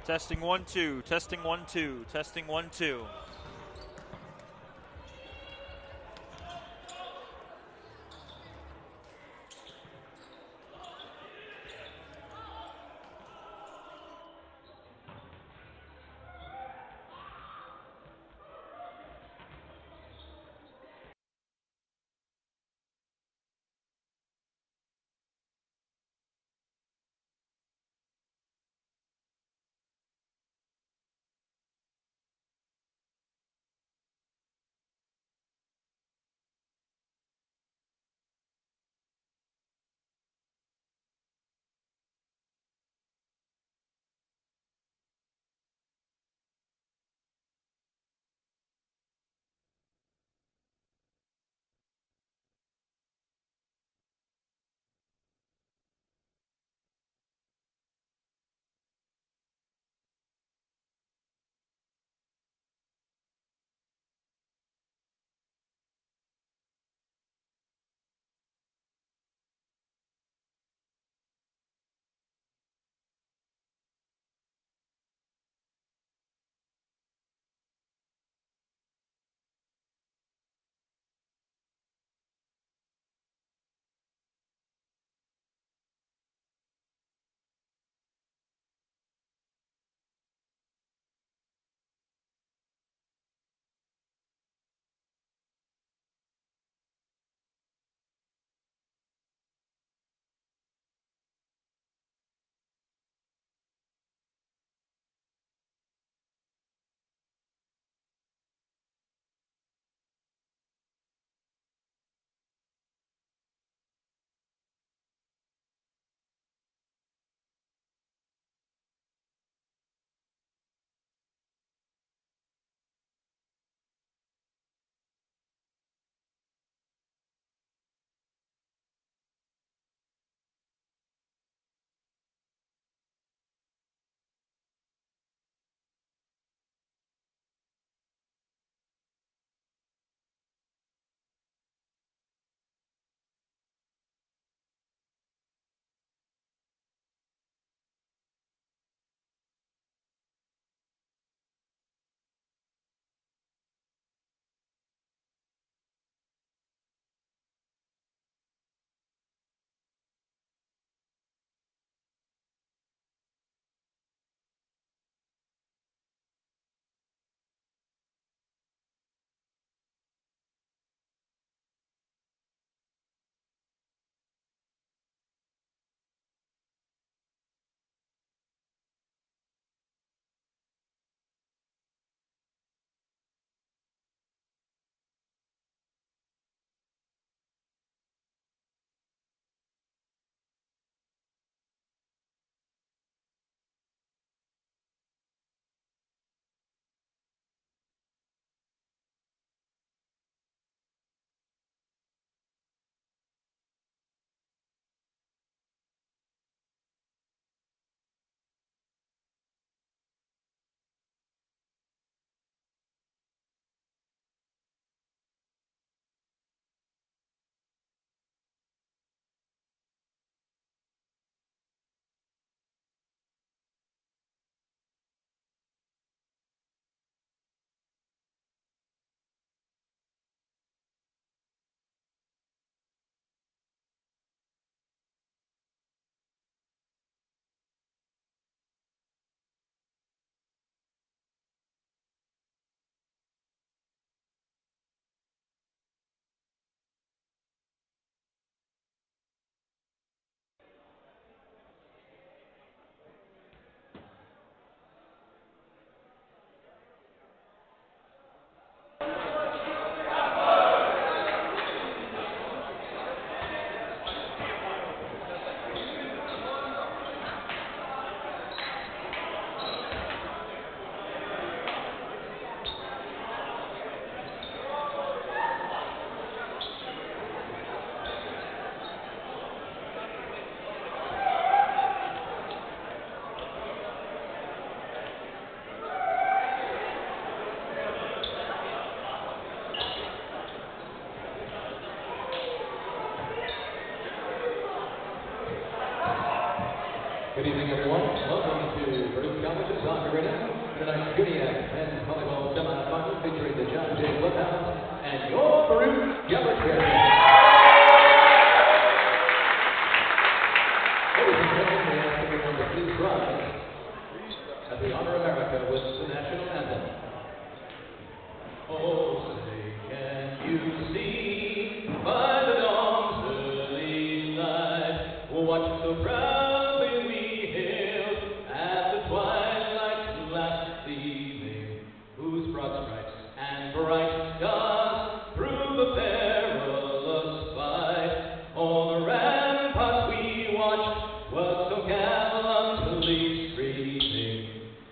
Testing 1 2, testing 1 2, testing 1 2. Good evening, everyone. Welcome to Baruch College Soccer Arena. Tonight's CUNYAC Men's Volleyball Semifinal featuring the John J. Bloodhounds and your Baruch College champions. Ladies and gentlemen, we ask everyone to please rise as we honor America with the national anthem. Oh, say, can you see by the dawn's early light what so proudly we hailed at the twilight's last gleaming, whose broad stripes and bright stars through the perilous fight, all the ramparts we watched was so gallantly streaming,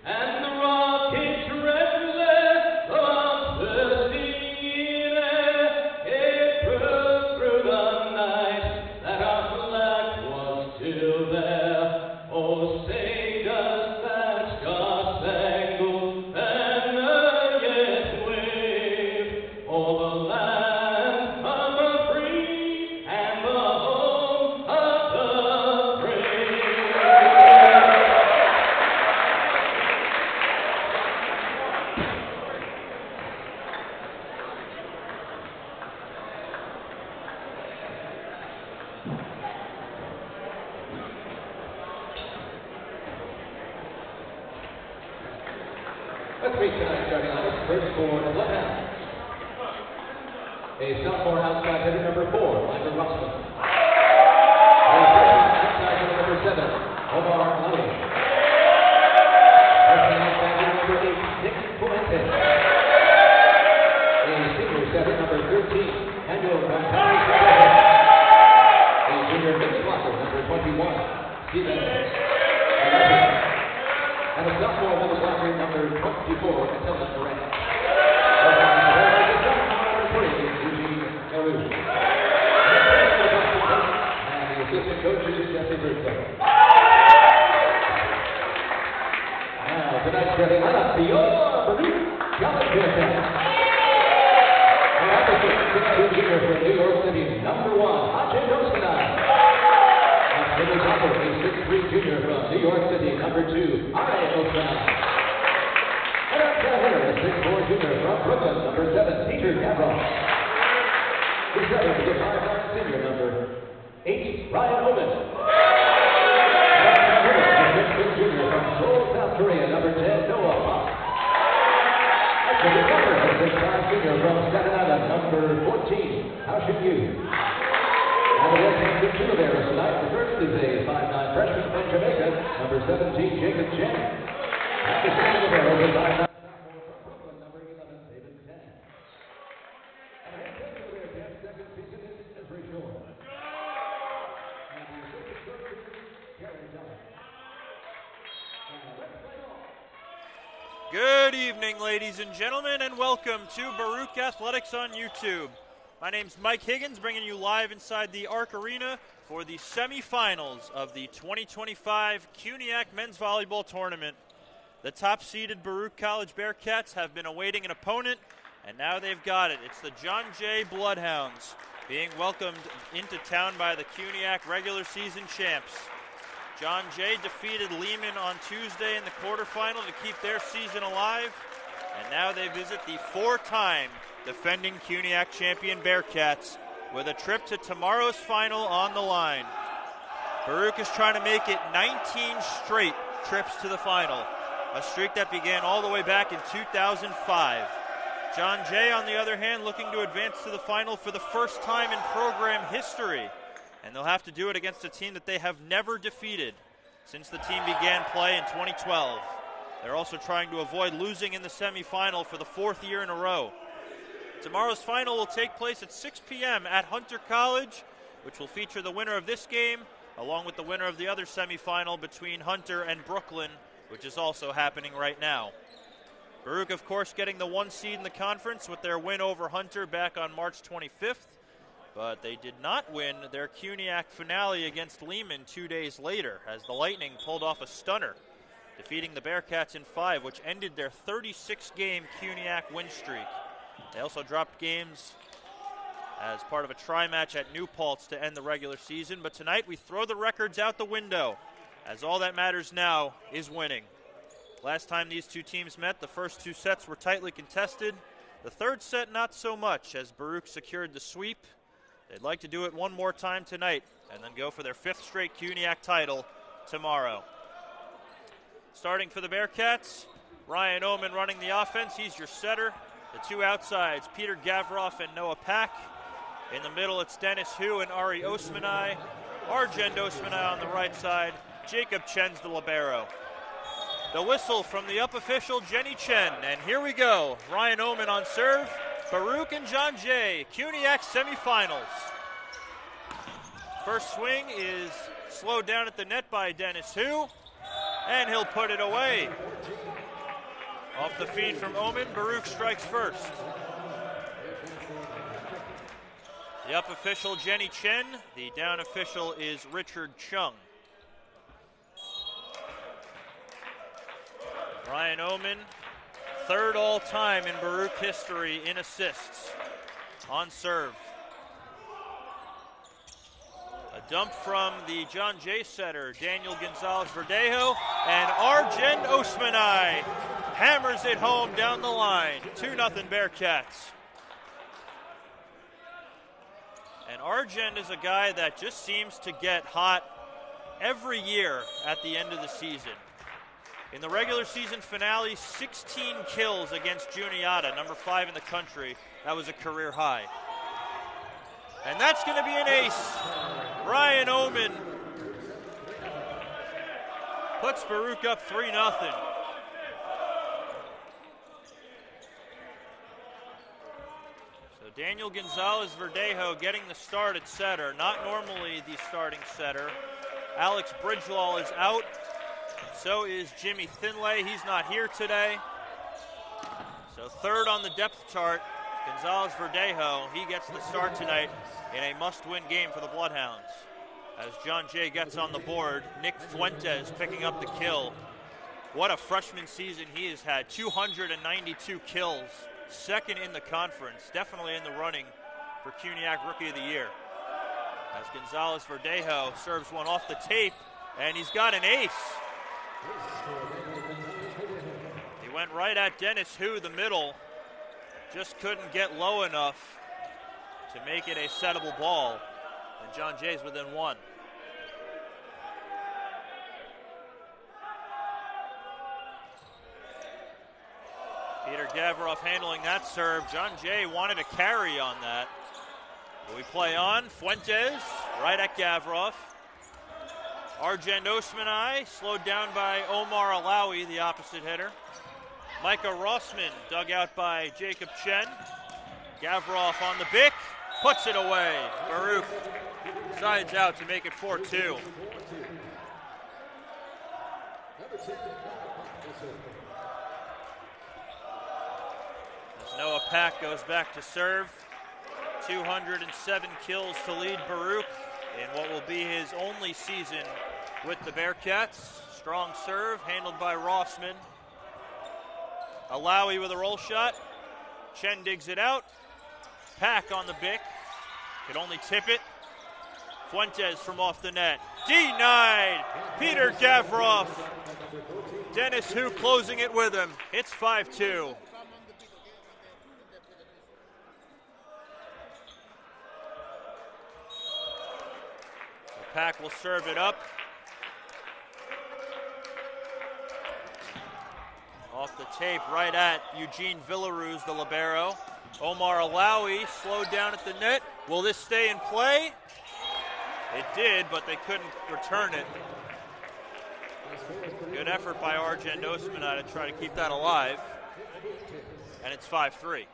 and the rockets restless of the sea it broke through the night that our flag was still there. Oh, say does that star-spangled banner yet wave o'er the land of the free and the home of the brave? Let's meet tonight's starting lineup. First for the Bloodhounds, a sophomore outside hitter number 4, Michael Russell. A freshman outside hitter number 7, Omar Ali. Freshman outside hitter number 8, Nick Fuentes. A senior setter number 13, Daniel Gonzalez. A junior mixed blocker number 21, Steven Alonso. And a sophomore middle blocker number 24, Attila Moran. Number 3, Eugene Carew. And the assistant coach is Jesse Bridgewater. Now, tonight's starting lineup, your Baruch College champions. And that's a 6'2" junior from New York City, number 1, Hache Doskana. Middle blocker, a 6'3" junior from New York City, number 2, Ari Osana. And outside hitter, a 6'4" junior from Brooklyn, number 7, Peter Gavron. The setter, the 5'9" senior, number 8, Ryan Oman. And outside hitter, a 6'6" junior from Seoul, South Korea, number 10, Noah Fox. And the receiver, a 6'5" senior from Staten Island, number 14, How Should You? And the left-hand intimidator tonight, the first is a 5'9" freshman from Jamaica, number 17, Jacob Chen. And the second libero is a 5'9" sophomore from Brooklyn, number 11, David Tang. And the head coach of the Bearcats, second season is Ezra Shore. And the assistant coach is Gary Dillon. And let's play ball. Good evening, ladies and gentlemen, and welcome to Baruch Athletics on YouTube. My name's Mike Higgins, bringing you live inside the Arc Arena for the semifinals of the 2025 CUNYAC Men's Volleyball Tournament. The top-seeded Baruch College Bearcats have been awaiting an opponent, and now they've got it. It's the John J. Bloodhounds being welcomed into town by the CUNYAC regular season champs. John J. defeated Lehman on Tuesday in the quarterfinal to keep their season alive, and now they visit the 4-time defending CUNYAC champion Bearcats with a trip to tomorrow's final on the line. Baruch is trying to make it 19 straight trips to the final, a streak that began all the way back in 2005. John Jay, on the other hand, looking to advance to the final for the first time in program history, and they'll have to do it against a team that they have never defeated since the team began play in 2012. They're also trying to avoid losing in the semifinal for the 4th year in a row. Tomorrow's final will take place at 6 p.m. at Hunter College, which will feature the winner of this game, along with the winner of the other semifinal between Hunter and Brooklyn, which is also happening right now. Baruch, of course, getting the 1 seed in the conference with their win over Hunter back on March 25th, but they did not win their CUNYAC finale against Lehman 2 days later, as the Lightning pulled off a stunner, defeating the Bearcats in 5, which ended their 36-game CUNYAC win streak. They also dropped games as part of a tri-match at New Paltz to end the regular season. But tonight we throw the records out the window as all that matters now is winning. Last time these two teams met, the first two sets were tightly contested. The third set, not so much, as Baruch secured the sweep. They'd like to do it one more time tonight and then go for their 5th straight CUNYAC title tomorrow. Starting for the Bearcats, Ryan Oman running the offense. He's your setter. The two outsides, Peter Gavroff and Noah Pack. In the middle, it's Dennis Hu and Ari Osmanai. Arjun Osmanai on the right side. Jacob Chen's the libero. The whistle from the up official, Jenny Chen. And here we go. Ryan Oman on serve. Baruch and John Jay, CUNYAC Semifinals. First swing is slowed down at the net by Dennis Hu, and he'll put it away. Off the feed from Oman, Baruch strikes first. The up official, Jenny Chen. The down official is Richard Chung. Ryan Oman, 3rd all-time in Baruch history in assists on serve. A dump from the John Jay setter, Daniel Gonzalez-Verdejo, and Arjun Osmanai hammers it home down the line. 2-0 Bearcats. And Arjun is a guy that just seems to get hot every year at the end of the season. In the regular season finale, 16 kills against Juniata, number 5 in the country. That was a career high. And that's going to be an ace. Ryan Oman puts Baruch up 3-0. So Daniel Gonzalez-Verdejo getting the start at setter, not normally the starting setter. Alex Bridgewall is out. So is Jimmy Thinlay. He's not here today. So 3rd on the depth chart, Gonzalez-Verdejo. He gets the start tonight in a must-win game for the Bloodhounds. As John Jay gets on the board, Nick Fuentes picking up the kill. What a freshman season he has had. 292 kills, 2nd in the conference. Definitely in the running for CUNYAC Rookie of the Year. As Gonzalez-Verdejo serves one off the tape, and he's got an ace. He went right at Dennis Hu, the middle. Just couldn't get low enough to make it a settable ball. And John Jay's within 1. Peter Gavroff handling that serve. John Jay wanted a carry on that. We play on. Fuentes right at Gavroff. Arjun Osmanai slowed down by Omar Alawi, the opposite hitter. Micah Rossman dug out by Jacob Chen. Gavroff on the bick, puts it away. Baruch sides out to make it 4-2. As Noah Pack goes back to serve. 207 kills to lead Baruch in what will be his only season with the Bearcats. Strong serve, handled by Rossman. Alawi with a roll shot. Chen digs it out. Pack on the bick. Could only tip it. Fuentes from off the net. Denied! Peter Gavroff. Dennis Hu closing it with him. It's 5-2. Pack will serve it up. Off the tape, right at Eugene Villaruz, the libero. Omar Alawi slowed down at the net. Will this stay in play? It did, but they couldn't return it. Good effort by Arjun Osmanai to try to keep that alive. And it's 5-3.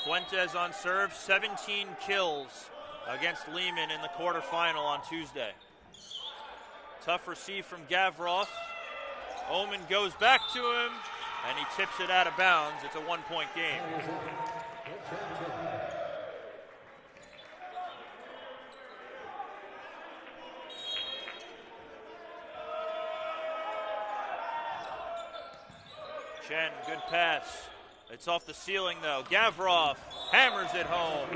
Fuentes on serve, 17 kills against Lehman in the quarterfinal on Tuesday. Tough receive from Gavroff. Oman goes back to him, and he tips it out of bounds. It's a 1-point game. Chen, good pass. It's off the ceiling, though. Gavroff hammers it home.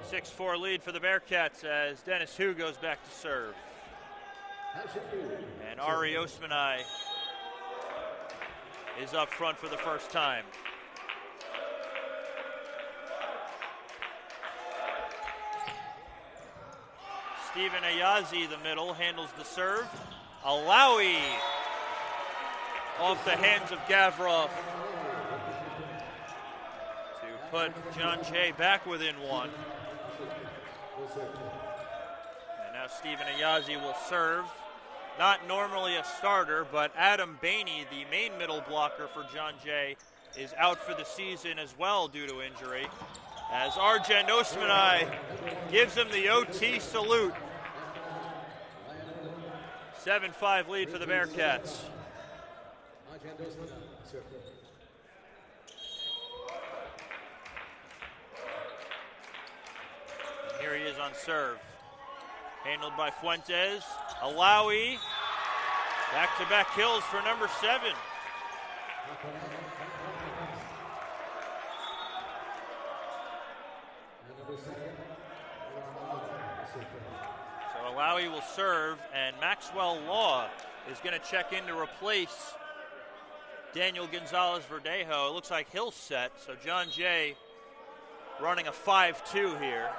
6-4 lead for the Bearcats as Dennis Hu goes back to serve. And Ari Osmanai is up front for the first time. Steven Ayazi, the middle, handles the serve. Alawi off the hands of Gavrov to put John Jay back within one. And now Steven Ayazi will serve. Not normally a starter, but Adam Bainey, the main middle blocker for John Jay, is out for the season as well due to injury. As Arjen Osmanai gives him the OT salute. 7-5 lead for the Bearcats. And here he is on serve. Handled by Fuentes. Alawi. Back-to-back kills for number 7. So Alawi will serve, and Maxwell Law is going to check in to replace Daniel Gonzalez-Verdejo. It looks like he'll set, so John Jay running a 5-2 here.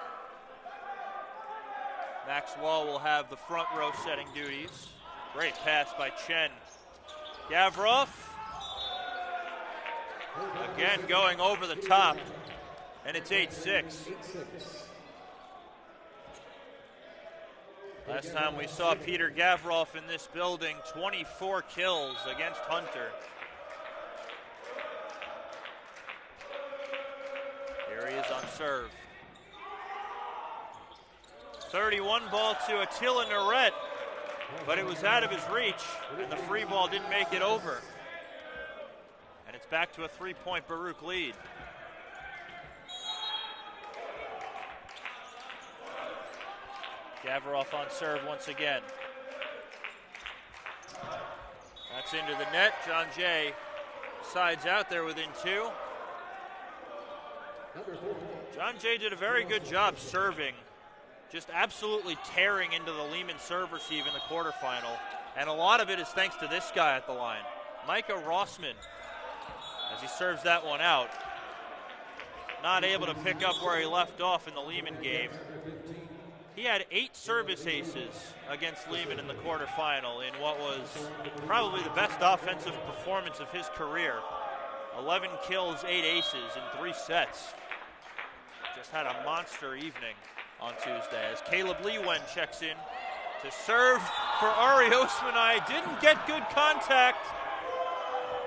Maxwell will have the front row setting duties. Great pass by Chen. Gavrov, again going over the top, and it's 8-6. Last time we saw Peter Gavrov in this building, 24 kills against Hunter. Here he is on serve. 31 ball to Attila Naret, but it was out of his reach, and the free ball didn't make it over. And it's back to a 3-point Baruch lead. Gavrov on serve once again. That's into the net. John Jay sides out there within 2. John Jay did a very good job serving, just absolutely tearing into the Lehman serve receive in the quarterfinal. And a lot of it is thanks to this guy at the line, Micah Rossman, as he serves that one out. Not able to pick up where he left off in the Lehman game. He had 8 service aces against Lehman in the quarterfinal in what was probably the best offensive performance of his career. 11 kills, 8 aces in 3 sets. Just had a monster evening on Tuesday as Caleb Leewen checks in to serve for Ari Osmanai. Didn't get good contact,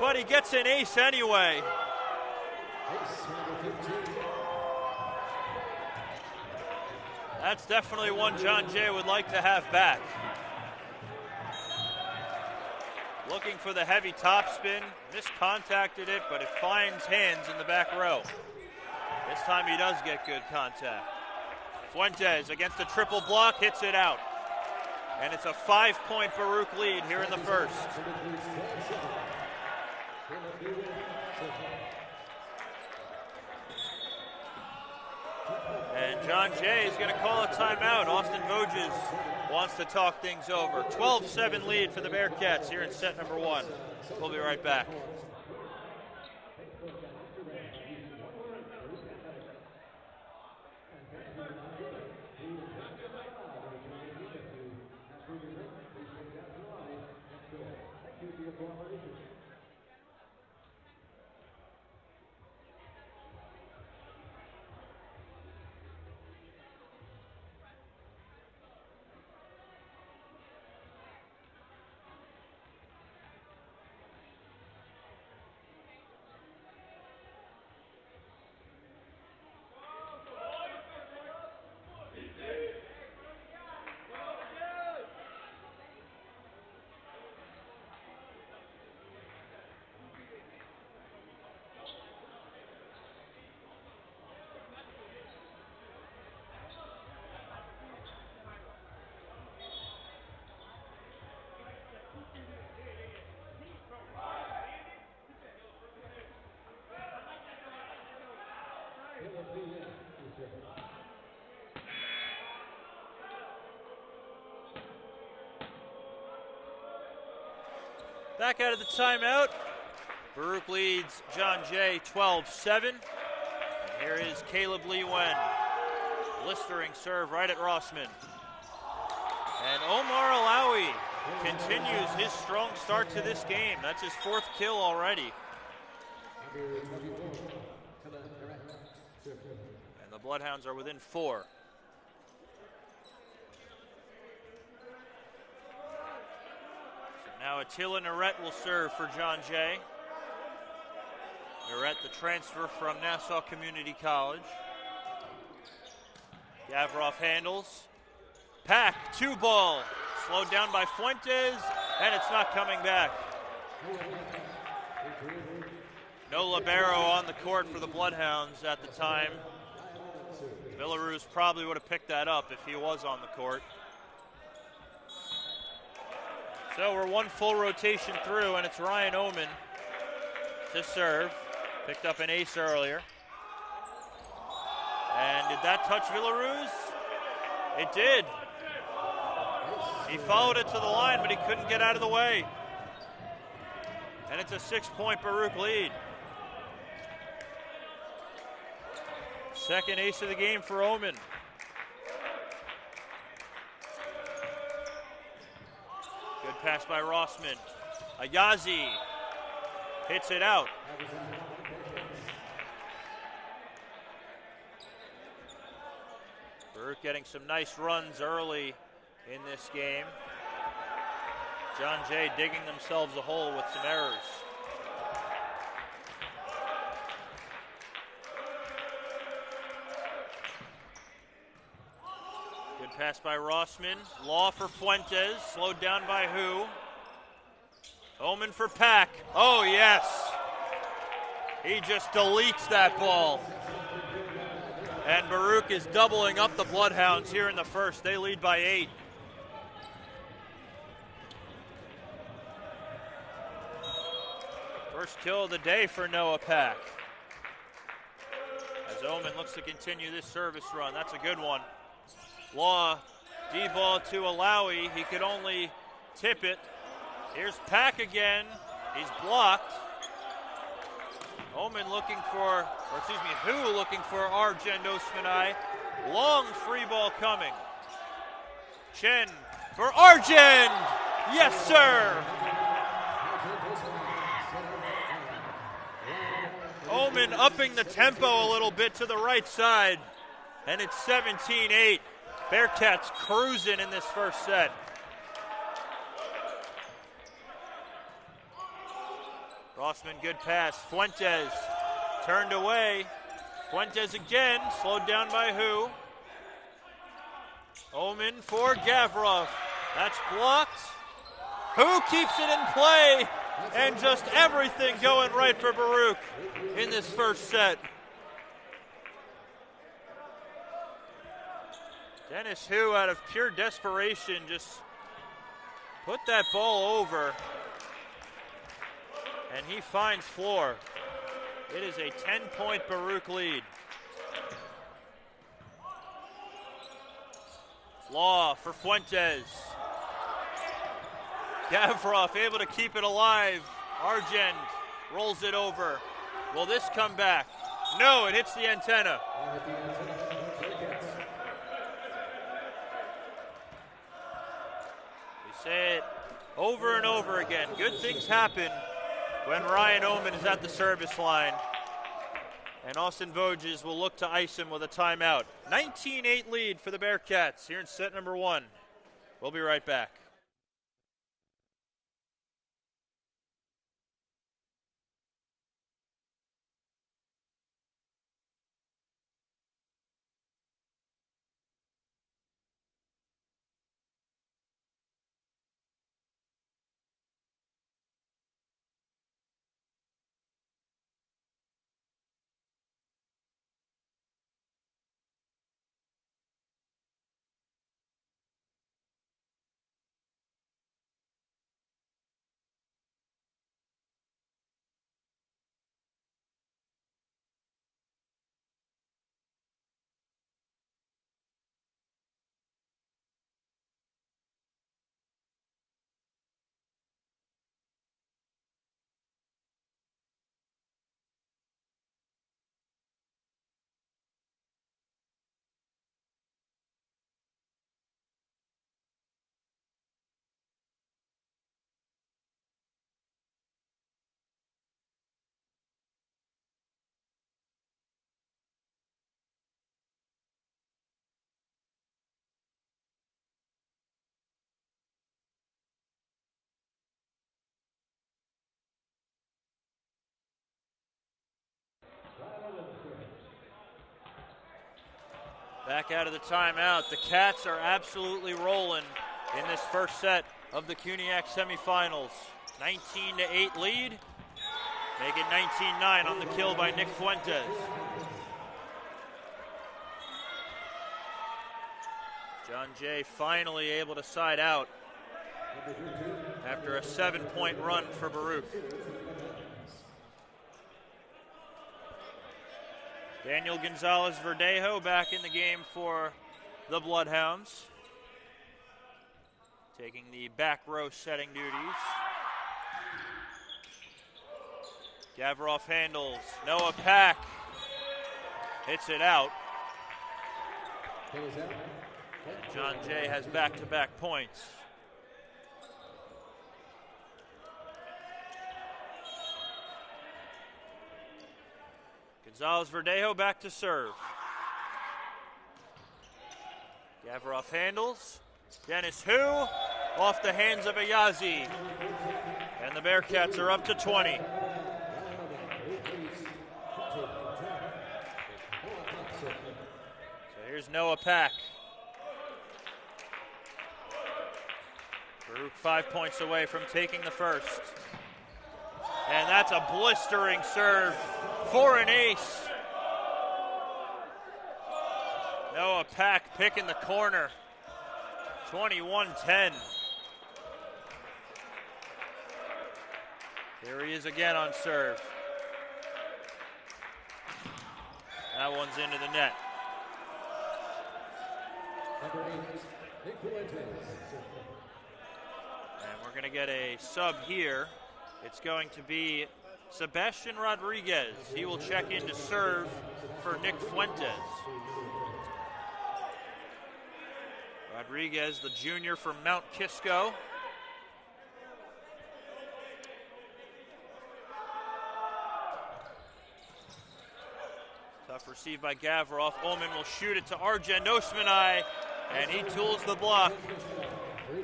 but he gets an ace anyway. That's definitely one John Jay would like to have back. Looking for the heavy topspin, miscontacted it, but it finds hands in the back row. This time he does get good contact. Fuentes against a triple block, hits it out. And it's a 5-point Baruch lead here in the first. And John Jay is going to call a timeout. Austin Voges wants to talk things over. 12-7 lead for the Bearcats here in set number 1. We'll be right back. Back out of the timeout. Baruch leads John Jay 12-7. And here is Caleb Lee Wen. Blistering serve right at Rossman. And Omar Alawi continues his strong start to this game. That's his 4th kill already. And the Bloodhounds are within 4. So now Attila Narette will serve for John Jay. Narette, the transfer from Nassau Community College. Gavrov handles. Pack, 2-ball. Slowed down by Fuentes, and it's not coming back. No libero on the court for the Bloodhounds at the time. Villaruz probably would have picked that up if he was on the court. So we're 1 full rotation through, and it's Ryan Oman to serve. Picked up an ace earlier. And did that touch Villaruz? It did. He followed it to the line, but he couldn't get out of the way. And it's a 6-point Baruch lead. Second ace of the game for Oman. Good pass by Rossman. Ayazi hits it out. Baruch getting some nice runs early in this game. John Jay digging themselves a hole with some errors. Good pass by Rossman. Law for Fuentes. Slowed down by who? Oman for Pack. Oh, yes. He just deletes that ball. And Baruch is doubling up the Bloodhounds here in the first. They lead by 8. First kill of the day for Noah Pack. As Oman looks to continue this service run. That's a good one. Law, D-ball to Alawi. He could only tip it. Here's Pack again. He's blocked. Oman looking for, Hu looking for Arjend Osmanai. Long free ball coming. Chen for Arjend. Yes, sir. Oman upping the tempo a little bit to the right side. And it's 17-8. Bearcats cruising in this first set. Rossman, good pass. Fuentes turned away. Fuentes again, slowed down by who? Oman for Gavrov. That's blocked. Who keeps it in play? And just everything going right for Baruch in this first set. Dennis Hu, out of pure desperation, just put that ball over. And he finds floor. It is a 10-point Baruch lead. Law for Fuentes. Gavrov able to keep it alive. Arjend rolls it over. Will this come back? No, it hits the antenna. We say it over and over again. Good things happen when Ryan Oman is at the service line. And Austin Voges will look to ice him with a timeout. 19-8 lead for the Bearcats here in set number 1. We'll be right back. Back out of the timeout. The Cats are absolutely rolling in this first set of the CUNYAC Semifinals. 19-8 lead. Make it 19-9 on the kill by Nick Fuentes. John Jay finally able to side out after a 7-point run for Baruch. Daniel Gonzalez-Verdejo back in the game for the Bloodhounds, taking the back row setting duties. Gavroff handles. Noah Pack hits it out. John Jay has back-to-back points. Gonzalez-Verdejo back to serve. Gavroff handles. Dennis Hu off the hands of Ayazi. And the Bearcats are up to 20. So here's Noah Pack. Baruch 5 points away from taking the first. And that's a blistering serve for an ace. Noah Pack picking the corner. 21-10. Here he is again on serve. That one's into the net. And we're going to get a sub here. It's going to be Sebastian Rodriguez. He will check in to serve for Nick Fuentes. Rodriguez, the junior from Mount Kisco. Tough receive by Gavroff. Ullman will shoot it to Arjen Osmanai, and he tools the block.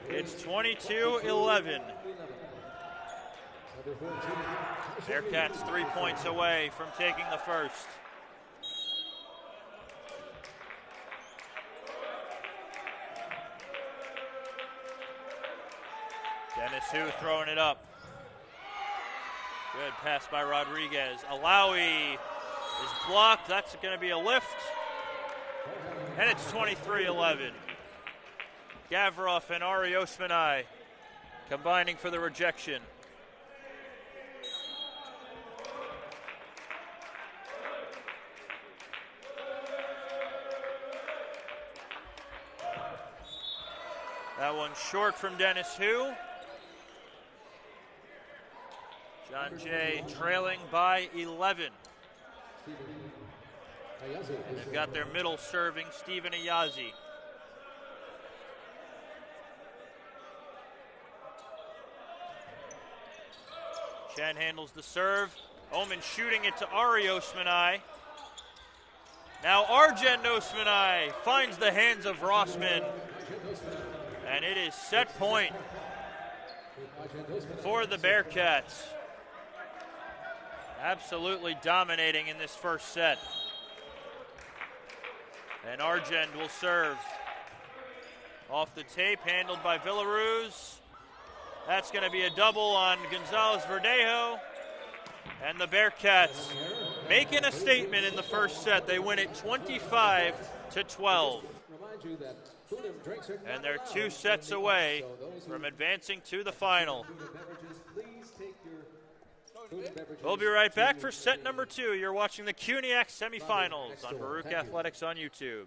It's 22-11. Bearcats 3 points away from taking the first. Dennis Hu throwing it up. Good pass by Rodriguez. Alawi is blocked. That's going to be a lift. And it's 23-11. Gavroff and Ari Osmanai combining for the rejection. That one short from Dennis Hu. John Jay trailing by 11. And they've got their middle serving, Stephen Ayazi. Chen handles the serve. Omen shooting it to Ari Osmanai. Now Arjen Osmanai finds the hands of Rossman. And it is set point for the Bearcats. Absolutely dominating in this first set. And Argent will serve. Off the tape, handled by Villaruz. That's going to be a double on Gonzalez-Verdejo. And the Bearcats making a statement in the first set. They win it 25-12. And they're 2 sets away from advancing to the final. We'll be right back for set number 2. You're watching the CUNYAC Semifinals on Baruch Athletics on YouTube.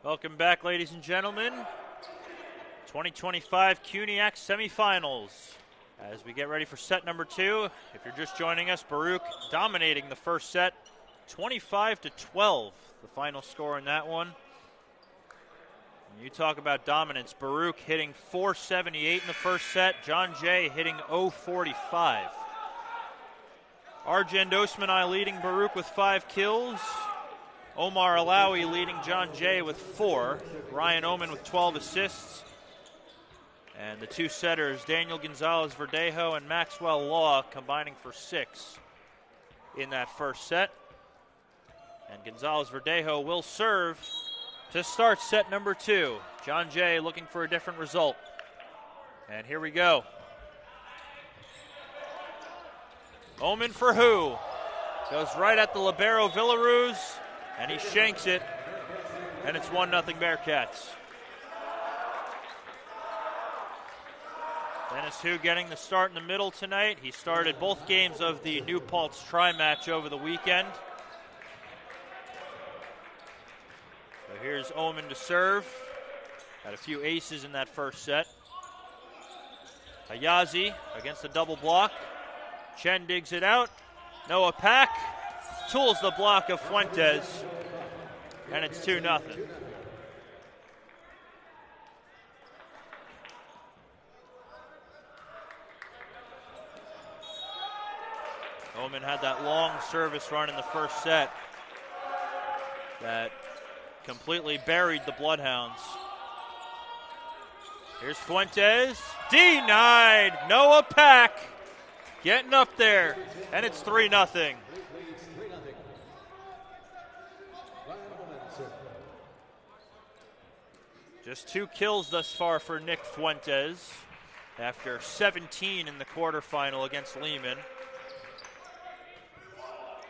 Welcome back, ladies and gentlemen. 2025 CUNYAC Semifinals. As we get ready for set number 2, if you're just joining us, Baruch dominating the first set, 25-12, the final score in that one. And you talk about dominance, Baruch hitting .478 in the first set, John Jay hitting .045. Arjun Osmanai leading Baruch with 5 kills. Omar Alawi leading John Jay with 4. Ryan Oman with 12 assists. And the two setters, Daniel Gonzalez-Verdejo and Maxwell Law, combining for 6 in that first set. And Gonzalez-Verdejo will serve to start set number 2. John Jay looking for a different result. And here we go. Oman for who? Goes right at the libero Villaruz, and he shanks it, and it's 1-0 Bearcats. Dennis Hu getting the start in the middle tonight. He started both games of the New Paltz tri-match over the weekend. So here's Oman to serve. Had a few aces in that first set. Ayazi against the double block. Chen digs it out. Noah Pack tools the block of Fuentes, and it's 2-0. Oman had that long service run in the first set that completely buried the Bloodhounds. Here's Fuentes, denied. Noah Pack getting up there, and it's 3-0. Just 2 kills thus far for Nick Fuentes after 17 in the quarterfinal against Lehman.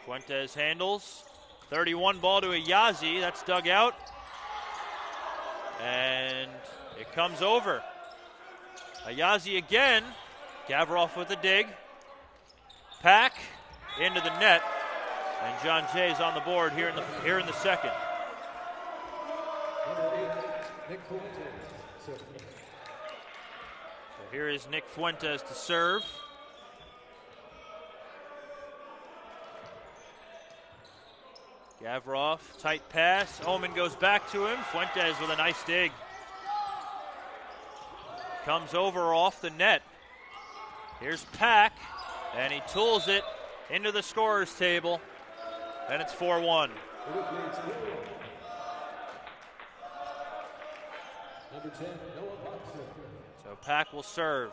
Fuentes handles. 31 ball to Ayazi. That's dug out. And it comes over. Ayazi again. Gavroff with a dig. Pack into the net. And John Jay's on the board here in the second. So here is Nick Fuentes to serve. Gavroff, tight pass. Oman goes back to him. Fuentes with a nice dig. Comes over off the net. Here's Pack, and he tools it into the scorer's table, and it's 4-1. So Pack will serve.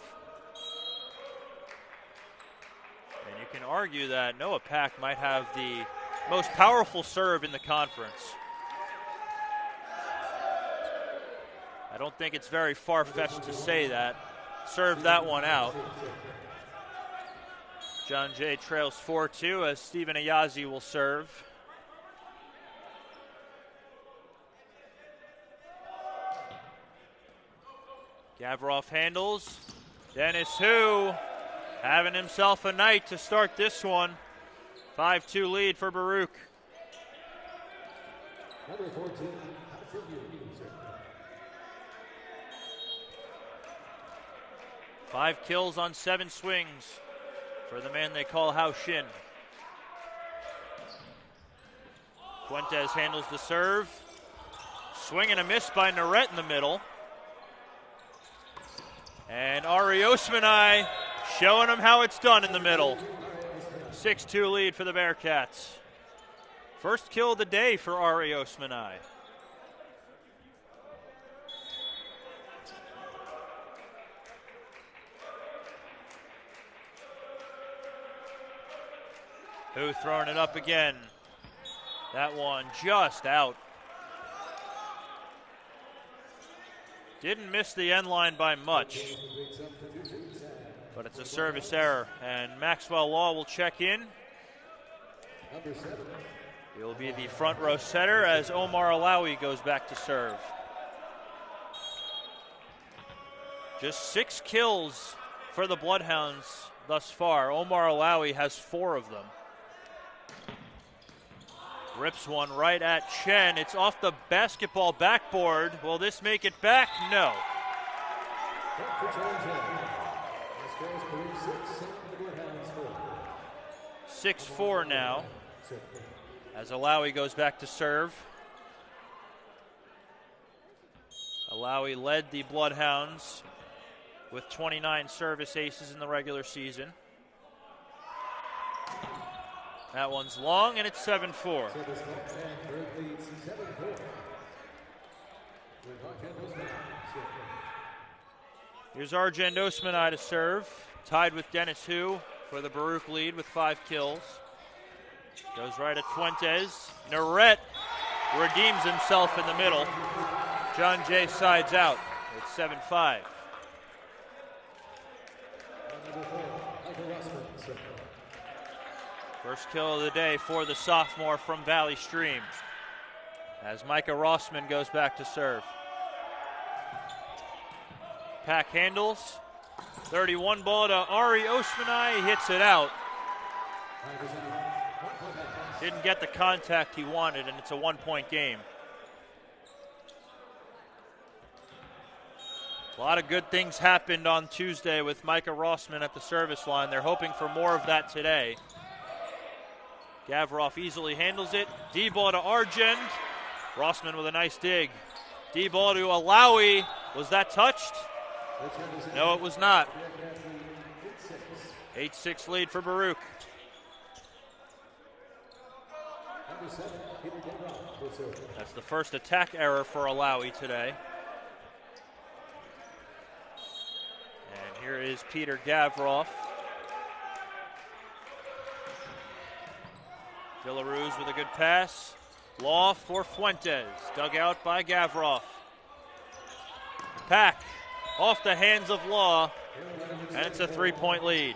And you can argue that Noah Pack might have the most powerful serve in the conference. I don't think it's very far-fetched to say that. Serve that one out. John Jay trails 4-2 as Stephen Ayazi will serve. Gavroff handles. Dennis Hu having himself a night to start this one. 5-2 lead for Baruch. Number 14, 5 kills on 7 swings for the man they call Hao Shin. Fuentes handles the serve. Swing and a miss by Narette in the middle. And Ari Osmanai showing him how it's done in the middle. 6-2 lead for the Bearcats. First kill of the day for Ari Osmanai. Hu throwing it up again. That one just out. Didn't miss the end line by much, but it's a service error, and Maxwell Law will check in. He'll be the front row setter as Omar Alawi goes back to serve. Just 6 kills for the Bloodhounds thus far. Omar Alawi has 4 of them. Rips one right at Chen. It's off the basketball backboard. Will this make it back? No. 6-4 now, as Alawi goes back to serve. Alawi led the Bloodhounds with 29 service aces in the regular season. That one's long, and it's 7-4. Here's Arjun Osmanai to serve, tied with Dennis Hu for the Baruch lead with 5 kills. Goes right at Fuentes. Naret redeems himself in the middle. John Jay sides out. It's 7-5. First kill of the day for the sophomore from Valley Stream, as Micah Rossman goes back to serve. Pack handles. 31 ball to Ari Osmanai. He hits it out. Didn't get the contact he wanted, and it's a 1-point game. A lot of good things happened on Tuesday with Micah Rossman at the service line. They're hoping for more of that today. Gavroff easily handles it. D-ball to Argent. Rossman with a nice dig. D-ball to Alawi. Was that touched? No, it was not. 8-6 lead for Baruch. That's the first attack error for Alawi today. And here is Peter Gavroff. Villaruz with a good pass. Law for Fuentes. Dug out by Gavroff. Pack off the hands of Law, and it's a 3-point lead.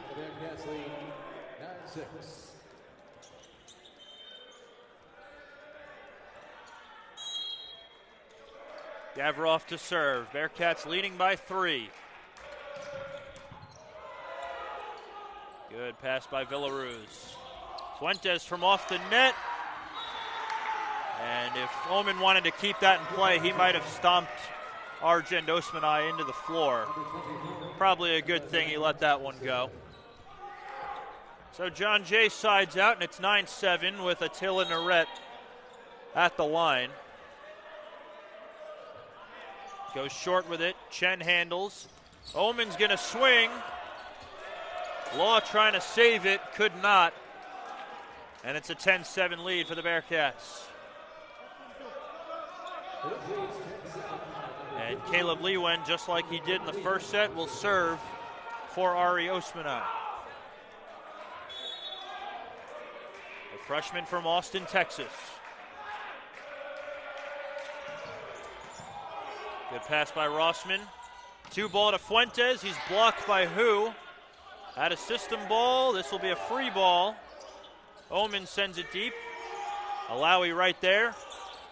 Gavroff to serve. Bearcats leading by 3. Good pass by Villaruz. Fuentes from off the net. And if Oman wanted to keep that in play, he might have stomped Arjun Osmanai into the floor. Probably a good thing he let that one go. So John Jay sides out, and it's 9-7 with Attila Naret at the line. Goes short with it. Chen handles. Oman's going to swing. Law trying to save it. Could not. And it's a 10-7 lead for the Bearcats. And Caleb Lewen, just like he did in the first set, will serve for Ari Osmanai. A freshman from Austin, Texas. Good pass by Rossman. 2-ball to Fuentes. He's blocked by Hu. At a system ball, this will be a free ball. Oman sends it deep. Alawi right there.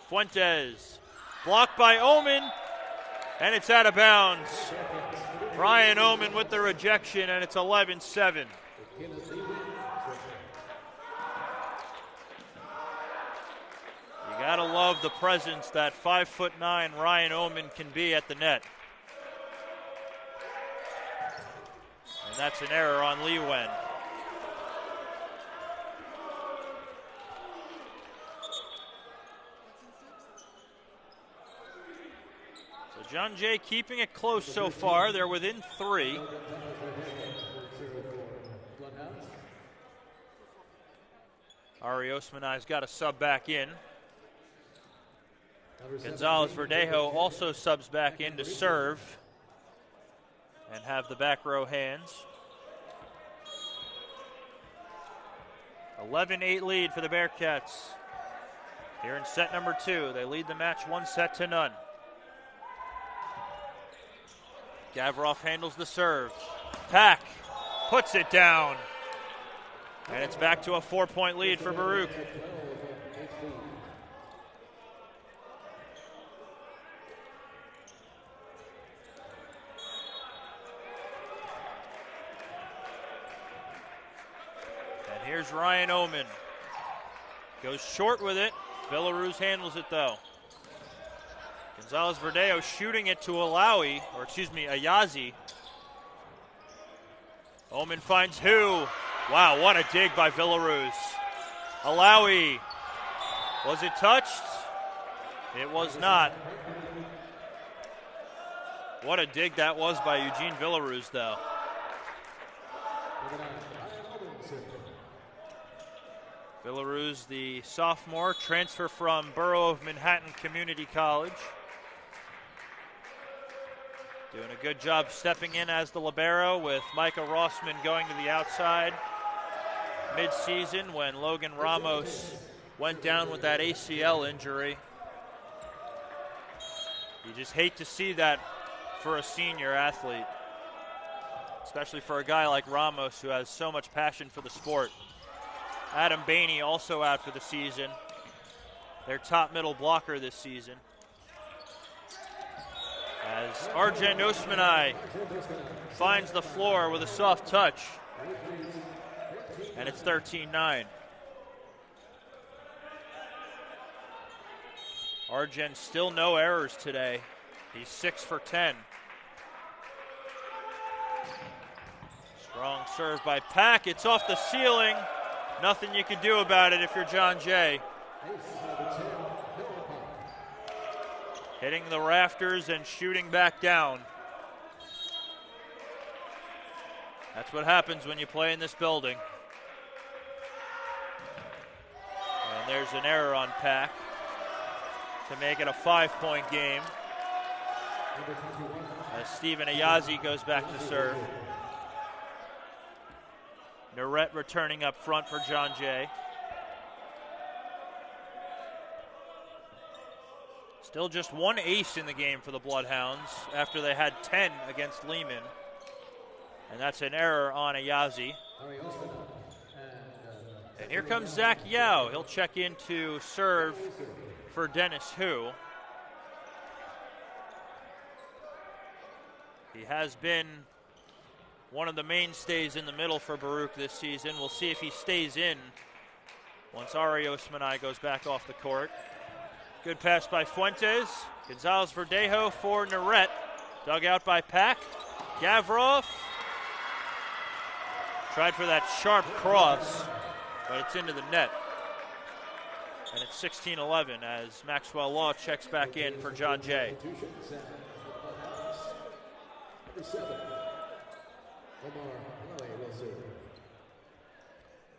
Fuentes. Blocked by Oman. And it's out of bounds. Ryan Oman with the rejection, and it's 11-7. You gotta love the presence that 5'9" Ryan Oman can be at the net. And that's an error on Lee Wen. So John Jay keeping it close so far. They're within 3. Ari Osmanai's got a sub back in. Gonzalez Verdejo also subs back in to serve and have the back row hands. 11-8 lead for the Bearcats here in set number 2. They lead the match 1-0. Gavroff handles the serve. Pack puts it down. And it's back to a 4-point lead for Baruch. And here's Ryan Oman. Goes short with it. Villaruz handles it though. Gonzalez-Verdeo shooting it to Ayazi. Oman finds who? Wow, what a dig by Villaruz. Alawi. Was it touched? It was not. What a dig that was by Eugene Villaruz, though. Villaruz, the sophomore, transfer from Borough of Manhattan Community College. Doing a good job stepping in as the libero, with Micah Rossman going to the outside mid-season when Logan Ramos went down with that ACL injury. You just hate to see that for a senior athlete, especially for a guy like Ramos who has so much passion for the sport. Adam Bainey also out for the season, their top middle blocker this season. As Arjen Osmanai finds the floor with a soft touch, and it's 13-9. Arjen still no errors today. He's 6 for 10. Strong serve by Pack. It's off the ceiling. Nothing you can do about it if you're John Jay. Hitting the rafters and shooting back down. That's what happens when you play in this building. And there's an error on Pack to make it a 5-point game. As Stephen Ayazi goes back to serve. Norette returning up front for John Jay. Still just one ace in the game for the Bloodhounds after they had 10 against Lehman. And that's an error on Ayazi. And here comes Zach Yao. He'll check in to serve for Dennis Hu. He has been one of the mainstays in the middle for Baruch this season. We'll see if he stays in once Ari Osmanai goes back off the court. Good pass by Fuentes. Gonzalez-Verdejo for Norette. Dug out by Pack. Gavrov tried for that sharp cross, but it's into the net. And it's 16-11 as Maxwell Law checks back in for John Jay.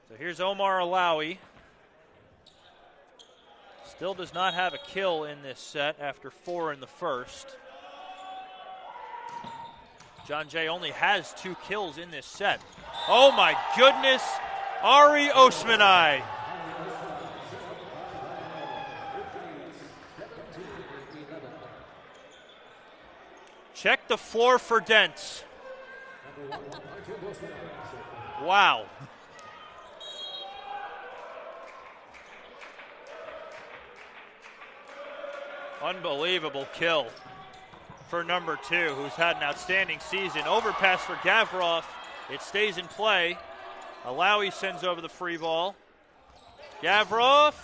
So here's Omar Alawi. Still does not have a kill in this set after 4 in the first. John Jay only has 2 kills in this set. Oh my goodness, Ari Osmanai. Check the floor for dents. Wow. Unbelievable kill for number 2, who's had an outstanding season. Overpass for Gavrov. It stays in play. Alawi sends over the free ball. Gavrov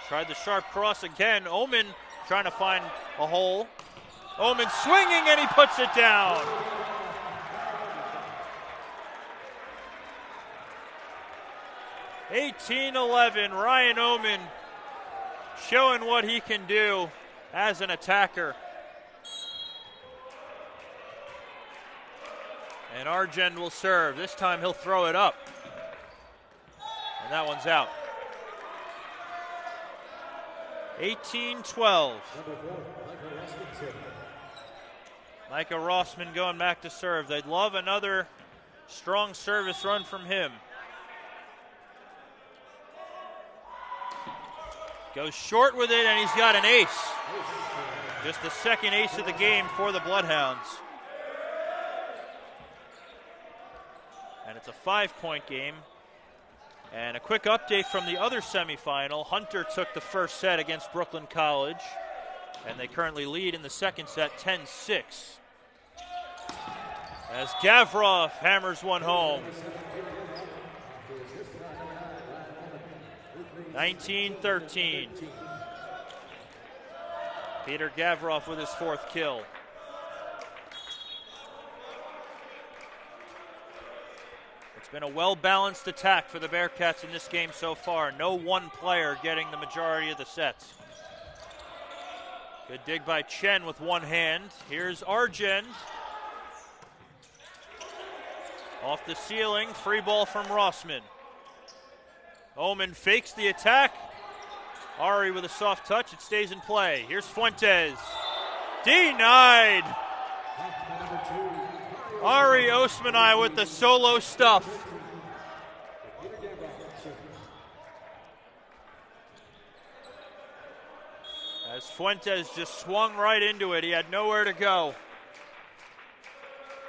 tried the sharp cross again. Oman trying to find a hole. Oman swinging, and he puts it down. (18-11). Ryan Oman showing what he can do as an attacker. And Arjen will serve. This time he'll throw it up. And that one's out. 18-12. Micah Rossman going back to serve. They'd love another strong service run from him. Goes short with it, and he's got an ace. Just the second ace of the game for the Bloodhounds. And it's a 5-point game. And a quick update from the other semifinal. Hunter took the first set against Brooklyn College, and they currently lead in the second set 10-6. As Gavrov hammers one home. 19-13. Peter Gavroff with his 4th kill. It's been a well-balanced attack for the Bearcats in this game so far. No one player getting the majority of the sets. Good dig by Chen with one hand. Here's Arjen. Off the ceiling, free ball from Rossman. Oman fakes the attack. Ari with a soft touch, it stays in play. Here's Fuentes. Denied! Ari Osmanai with the solo stuff. As Fuentes just swung right into it, he had nowhere to go.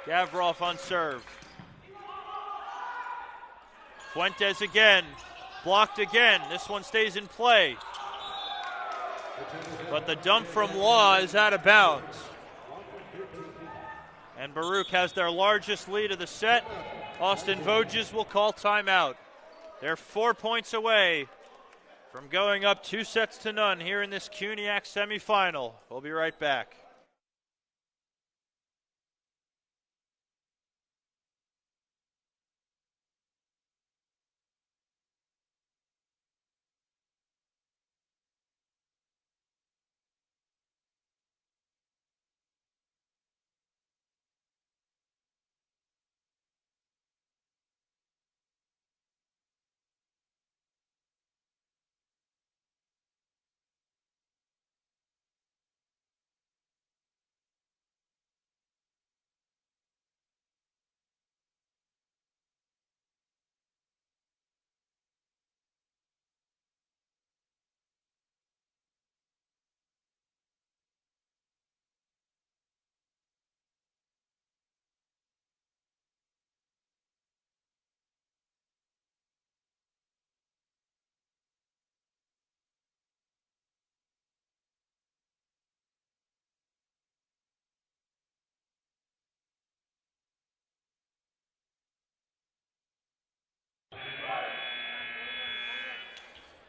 Gavroff on serve. Fuentes again, blocked again. This one stays in play. But the dump from Law is out of bounds. And Baruch has their largest lead of the set. Austin Voges will call timeout. They're 4 points away from going up 2-0 here in this CUNYAC semifinal. We'll be right back.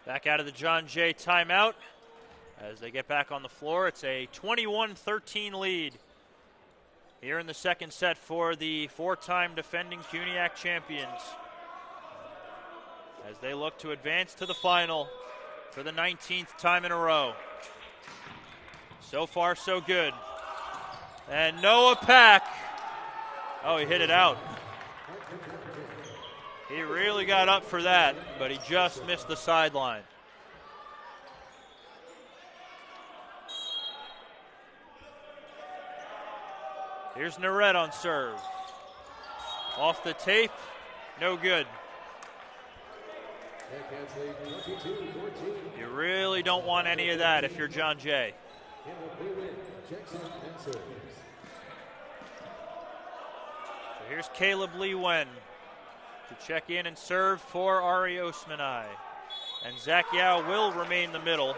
Back out of the John Jay timeout. As they get back on the floor, it's a 21-13 lead here in the second set for the 4-time defending CUNYAC champions, as they look to advance to the final for the 19th time in a row. So far, so good. And Noah Pack. Oh, he hit it out. He really got up for that, but he just missed the sideline. Here's Naret on serve. Off the tape, no good. You really don't want any of that if you're John Jay. So here's Caleb Lee Wen to check in and serve for Ari Osmanai. And Zach Yao will remain the middle.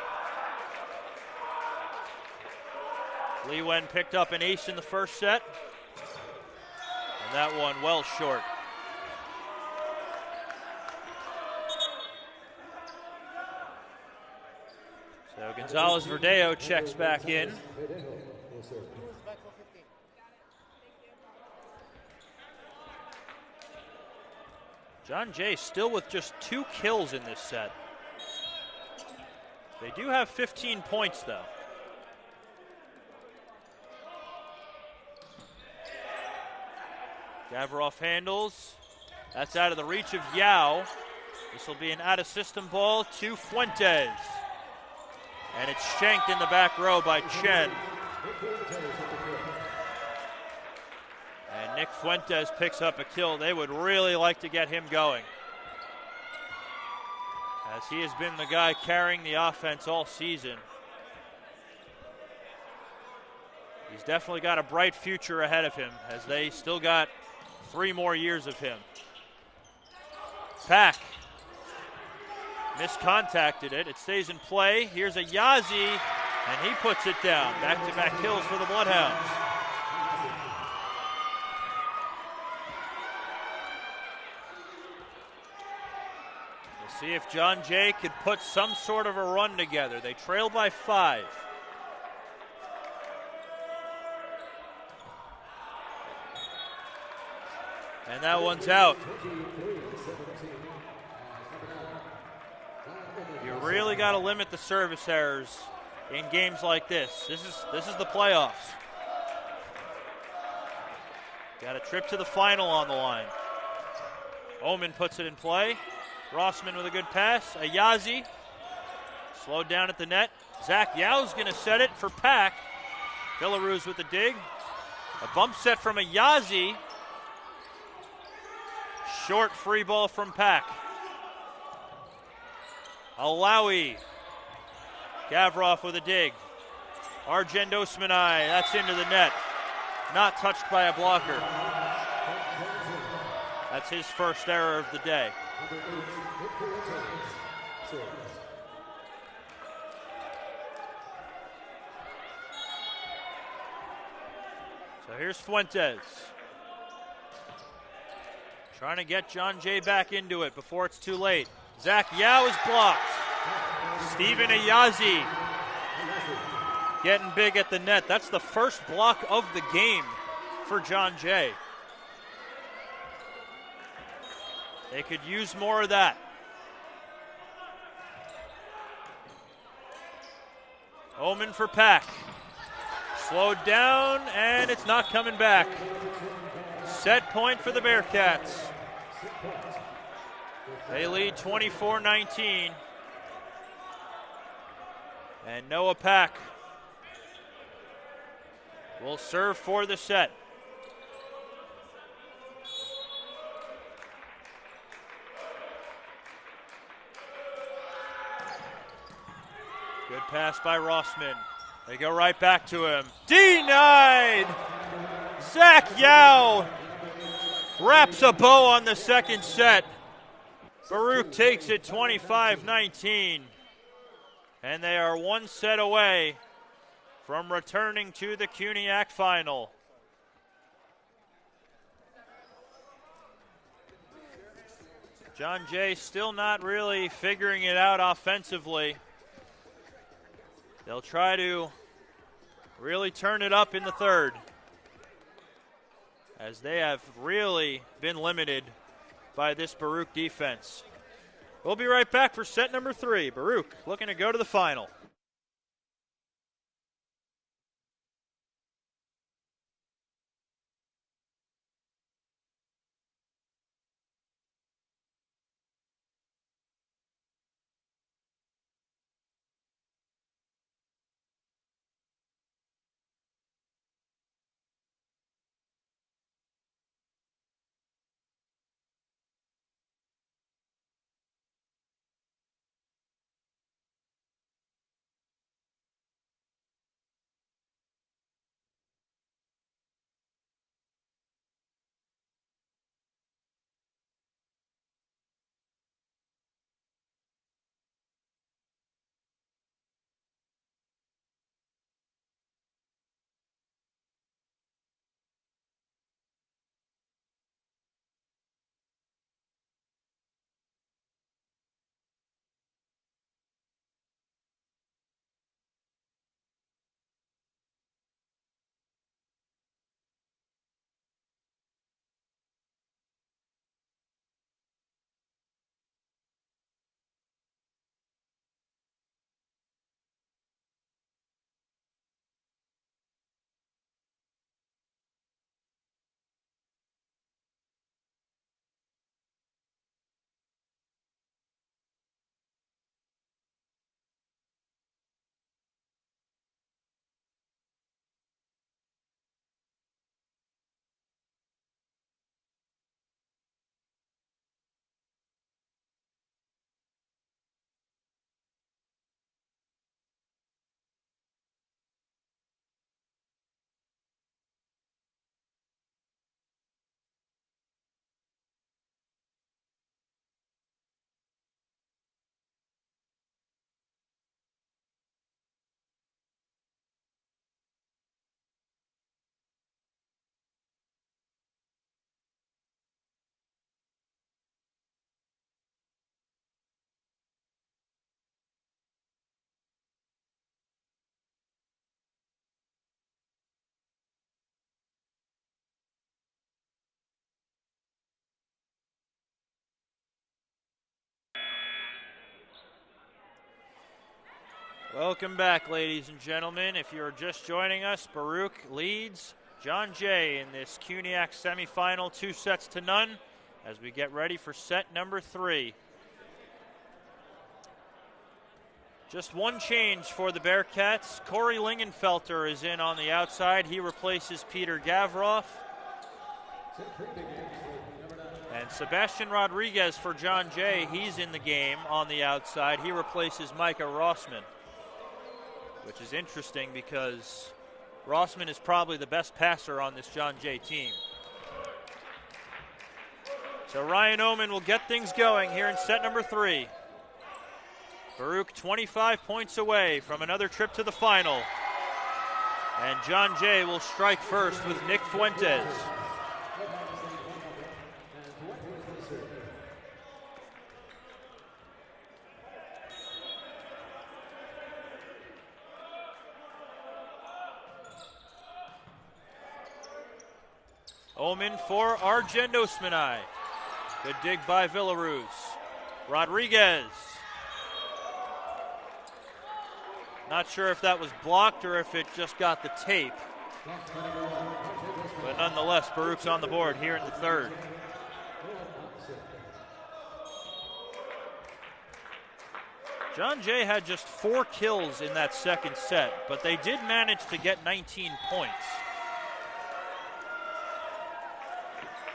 Lee Wen picked up an ace in the first set. And that one well short. So Gonzalez Verdeo checks back in. John Jay still with just 2 kills in this set. They do have 15 points though. Gavroff handles. That's out of the reach of Yao. This will be an out-of-system ball to Fuentes. And it's shanked in the back row by Chen. And Nick Fuentes picks up a kill. They would really like to get him going, as he has been the guy carrying the offense all season. He's definitely got a bright future ahead of him, as they still got 3 more years of him. Pack miscontacted it. It stays in play. Here's a Yazi, and he puts it down. Back-to-back kills for the Bloodhounds. We'll see if John Jay could put some sort of a run together. They trail by 5. And that one's out. You really got to limit the service errors in games like this. This is the playoffs. Got a trip to the final on the line. Oman puts it in play. Rossman with a good pass. Ayazi slowed down at the net. Zach Yao's going to set it for Pack. Villaruz with the dig. A bump set from Ayazi. Short free ball from Pack. Alawi. Gavrov with a dig. Arjend Osmanai, that's into the net. Not touched by a blocker. That's his first error of the day. So here's Fuentes. Trying to get John Jay back into it before it's too late. Zach Yao is blocked. Steven Ayazi getting big at the net. That's the first block of the game for John Jay. They could use more of that. Oman for Pack. Slowed down, and it's not coming back. Set point for the Bearcats. They lead 24-19. And Noah Pack will serve for the set. Good pass by Rossman. They go right back to him. Denied! Zach Yao wraps a bow on the second set. Baruch takes it 25-19. And they are one set away from returning to the CUNYAC final. John Jay still not really figuring it out offensively. They'll try to really turn it up in the third, as they have really been limited by this Baruch defense. We'll be right back for set number 3. Baruch looking to go to the final. Welcome back, ladies and gentlemen. If you're just joining us, Baruch leads John Jay in this CUNYAC Semifinal, 2-0 as we get ready for set number 3. Just one change for the Bearcats. Corey Lingenfelter is in on the outside. He replaces Peter Gavroff. And Sebastian Rodriguez for John Jay, he's in the game on the outside. He replaces Micah Rossman, which is interesting because Rossman is probably the best passer on this John Jay team. So Ryan Oman will get things going here in set number 3. Baruch 25 points away from another trip to the final. And John Jay will strike first with Nick Fuentes. Omen for Argent Osmanai. Good dig by Villaruz. Rodriguez. Not sure if that was blocked or if it just got the tape. But nonetheless, Baruch's on the board here in the third. John Jay had just 4 kills in that second set, but they did manage to get 19 points.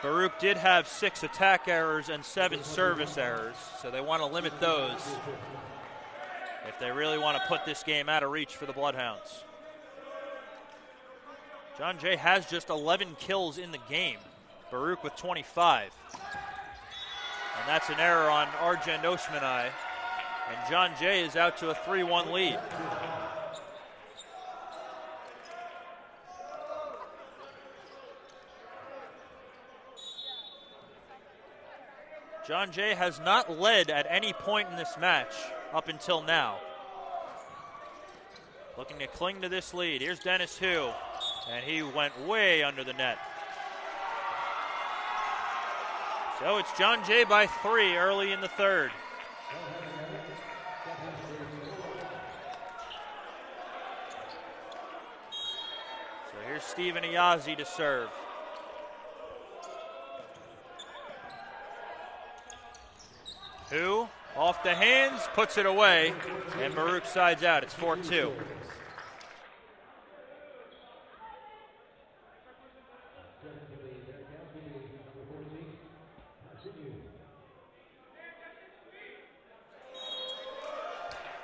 Baruch did have 6 attack errors and 7 service errors, so they want to limit those if they really want to put this game out of reach for the Bloodhounds. John Jay has just 11 kills in the game. Baruch with 25. And that's an error on Argent Osmanai. And John Jay is out to a 3-1 lead. John Jay has not led at any point in this match up until now. Looking to cling to this lead. Here's Dennis Hu, and he went way under the net. So it's John Jay by 3 early in the third. So here's Steven Iazzi to serve. Hu off the hands, puts it away, and Baruch sides out. It's 4-2.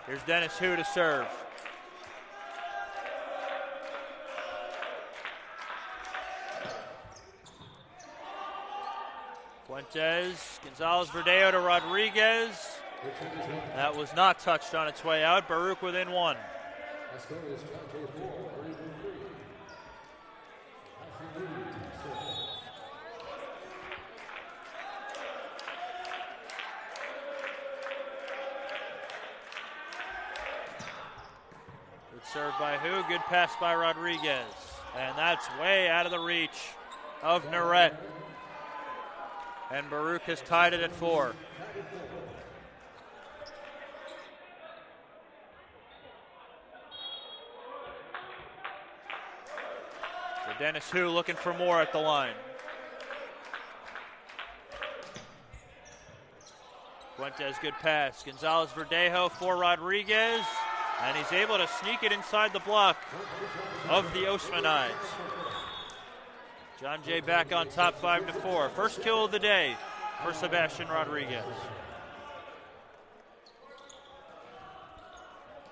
Here's Dennis Hu to serve. Fuentes, Gonzalez-Verdeo to Rodriguez. That was not touched on its way out. Baruch within 1. Good serve by Hu, good pass by Rodriguez. And that's way out of the reach of Naret. And Baruch has tied it at 4. So Dennis Hu looking for more at the line. Fuentes, good pass. Gonzalez-Verdejo for Rodriguez. And he's able to sneak it inside the block of the Osmanais. John Jay back on top 5-4. First kill of the day for Sebastian Rodriguez.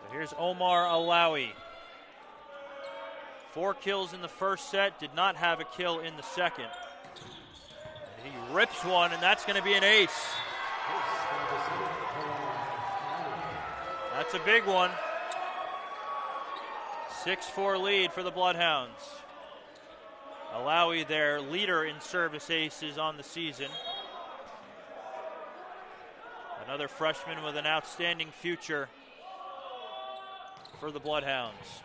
So here's Omar Alawi. 4 kills in the first set, did not have a kill in the second. And he rips one, and that's going to be an ace. That's a big one. 6-4 lead for the Bloodhounds. Alawi, their leader in service aces on the season. Another freshman with an outstanding future for the Bloodhounds.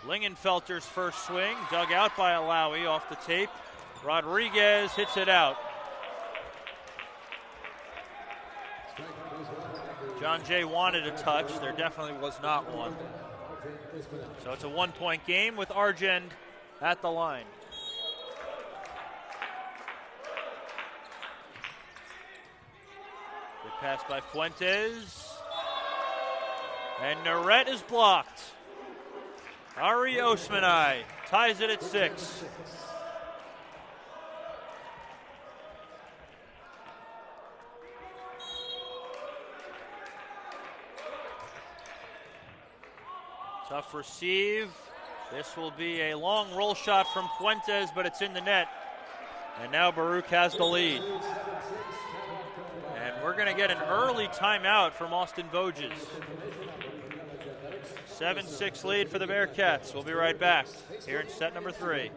Lingenfelter's first swing, dug out by Alawi off the tape. Rodriguez hits it out. John Jay wanted a touch. There definitely was not one. So it's a 1-point game with Argend at the line. Good pass by Fuentes. And Narette is blocked. Ari Osmanai ties it at 6. Tough receive. This will be a long roll shot from Fuentes, but it's in the net. And now Baruch has the lead. And we're going to get an early timeout from Austin Voges. 7-6 lead for the Bearcats. We'll be right back here in set number 3.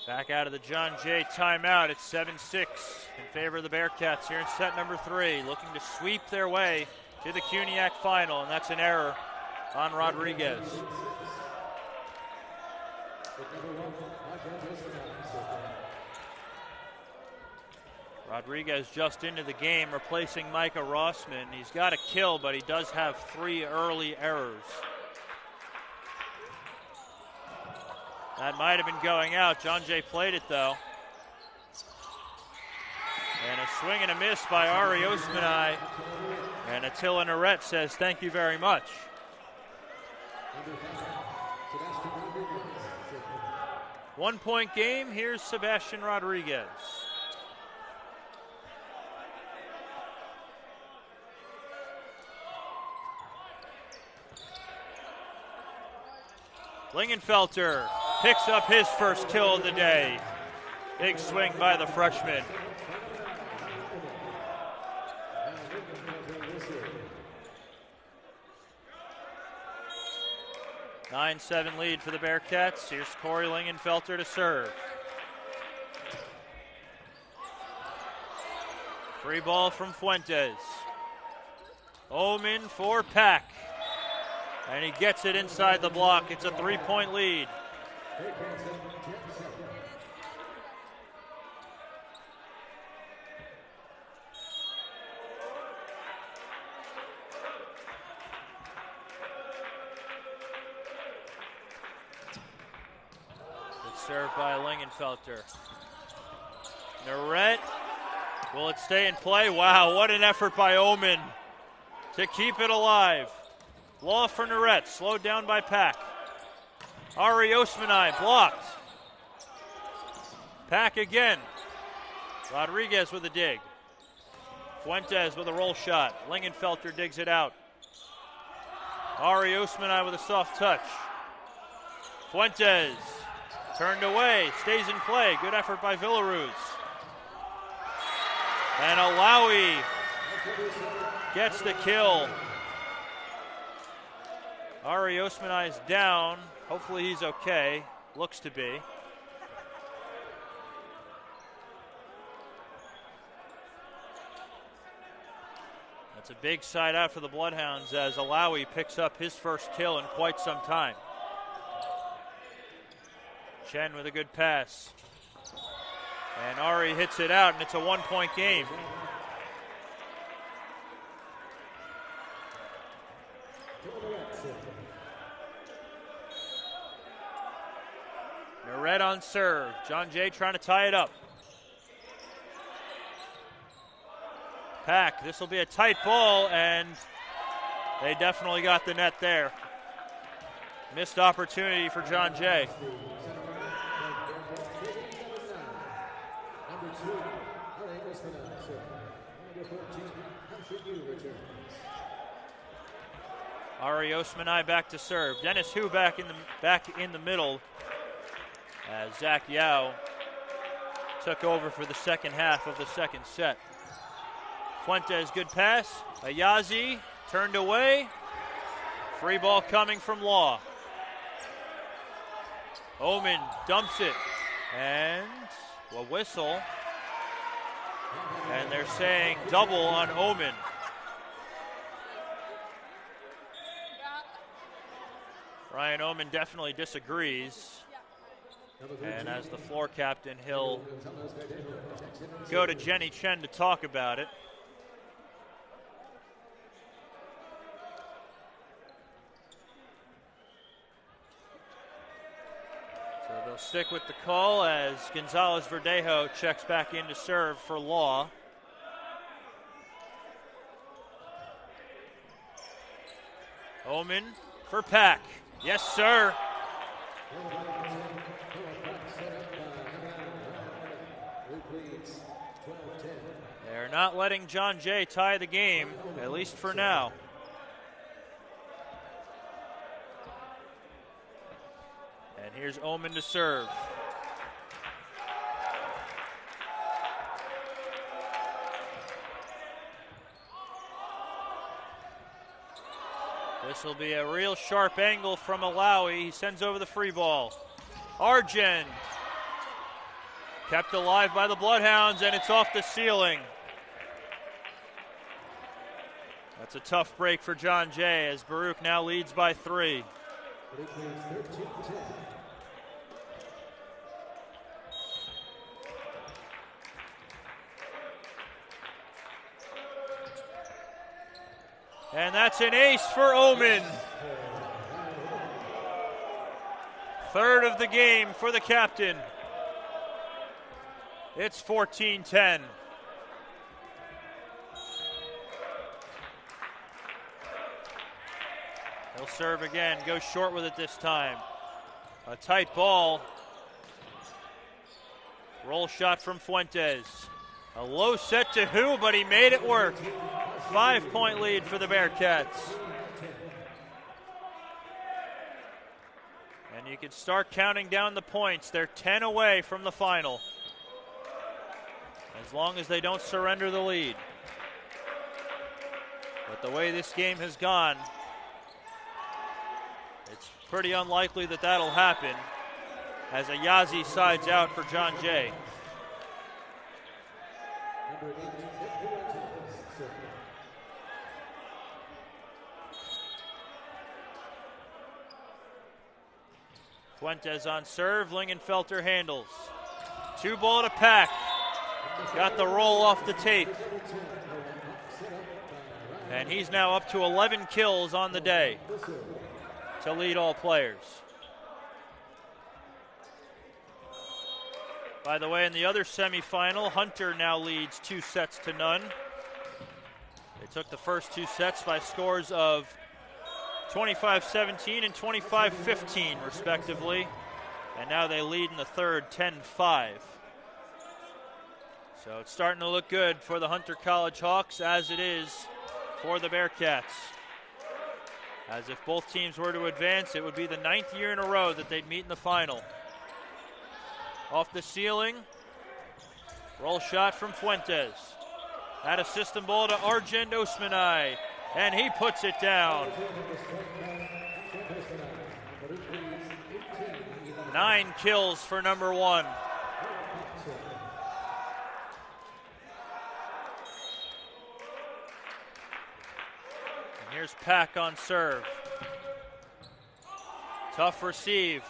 Back out of the John Jay timeout. It's 7-6 in favor of the Bearcats here in set number 3, looking to sweep their way to the CUNYAC final, and that's an error on Rodriguez. Rodriguez just into the game, replacing Micah Rossman. He's got a kill, but he does have 3 early errors. That might have been going out. John Jay played it, though. And a swing and a miss by Ari Osmanai. And Attila Narette says, thank you very much. One-point game. Here's Sebastian Rodriguez. Lingenfelter picks up his first kill of the day. Big swing by the freshman. A 9-7 lead for the Bearcats. Here's Corey Lingenfelter to serve. Free ball from Fuentes. Omen for Pack. And he gets it inside the block. It's a 3-point lead. It's served by Lingenfelter. Narette. Will it stay in play? Wow, what an effort by Omen to keep it alive. Law for Narette, slowed down by Pack. Ari Osmanai blocked. Pack again. Rodriguez with a dig. Fuentes with a roll shot. Lingenfelter digs it out. Ari Osmanai with a soft touch. Fuentes turned away, stays in play. Good effort by Villaruz. And Alawi gets the kill. Ari Osmanai is down. Hopefully he's okay. Looks to be. That's a big side out for the Bloodhounds as Alawi picks up his first kill in quite some time. Chen with a good pass. And Ari hits it out, and it's a 1-point game. Narette on serve. John Jay trying to tie it up. Pack, this will be a tight ball, and they definitely got the net there. Missed opportunity for John Jay. Ari Osmanai back to serve. Dennis Hu back in the middle as Zach Yao took over for the second half of the second set. Fuentes, good pass. Ayazi turned away. Free ball coming from Law. Omen dumps it. And a whistle. And they're saying double on Omen. Ryan Omen definitely disagrees. And as the floor captain, he'll go to Jenny Chen to talk about it. So they'll stick with the call as Gonzalez Verdejo checks back in to serve for Law. Omen for Pack. Yes, sir. They're not letting John Jay tie the game, at least for now. And here's Omen to serve. This will be a real sharp angle from Alawi. He sends over the free ball. Argent kept alive by the Bloodhounds, and it's off the ceiling. That's a tough break for John Jay as Baruch now leads by 3. And that's an ace for Omen. Third of the game for the captain. It's 14-10. He'll serve again, goes short with it this time. A tight ball. Roll shot from Fuentes. A low set to Hu, but he made it work. 5-point lead for the Bearcats. And you can start counting down the points. They're 10 away from the final, as long as they don't surrender the lead. But the way this game has gone, it's pretty unlikely that that'll happen as Ayazi sides out for John Jay. Fuentes on serve, Lingenfelter handles. 2-ball to Pack. Got the roll off the tape. And he's now up to 11 kills on the day to lead all players. By the way, in the other semifinal, Hunter now leads 2-0. They took the first 2 sets by scores of 25-17 and 25-15, respectively. And now they lead in the third, 10-5. So it's starting to look good for the Hunter College Hawks, as it is for the Bearcats. As if both teams were to advance, it would be the 9th year in a row that they'd meet in the final. Off the ceiling, roll shot from Fuentes. That a system ball to Argent Osmanai, and he puts it down. 9 kills for number 1. And here's Pack on serve. Tough receive.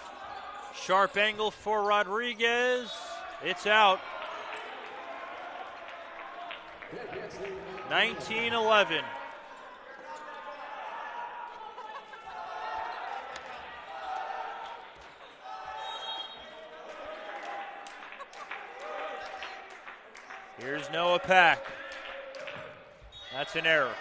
Sharp angle for Rodriguez. It's out. 19-11. Here's Noah Pack. That's an error.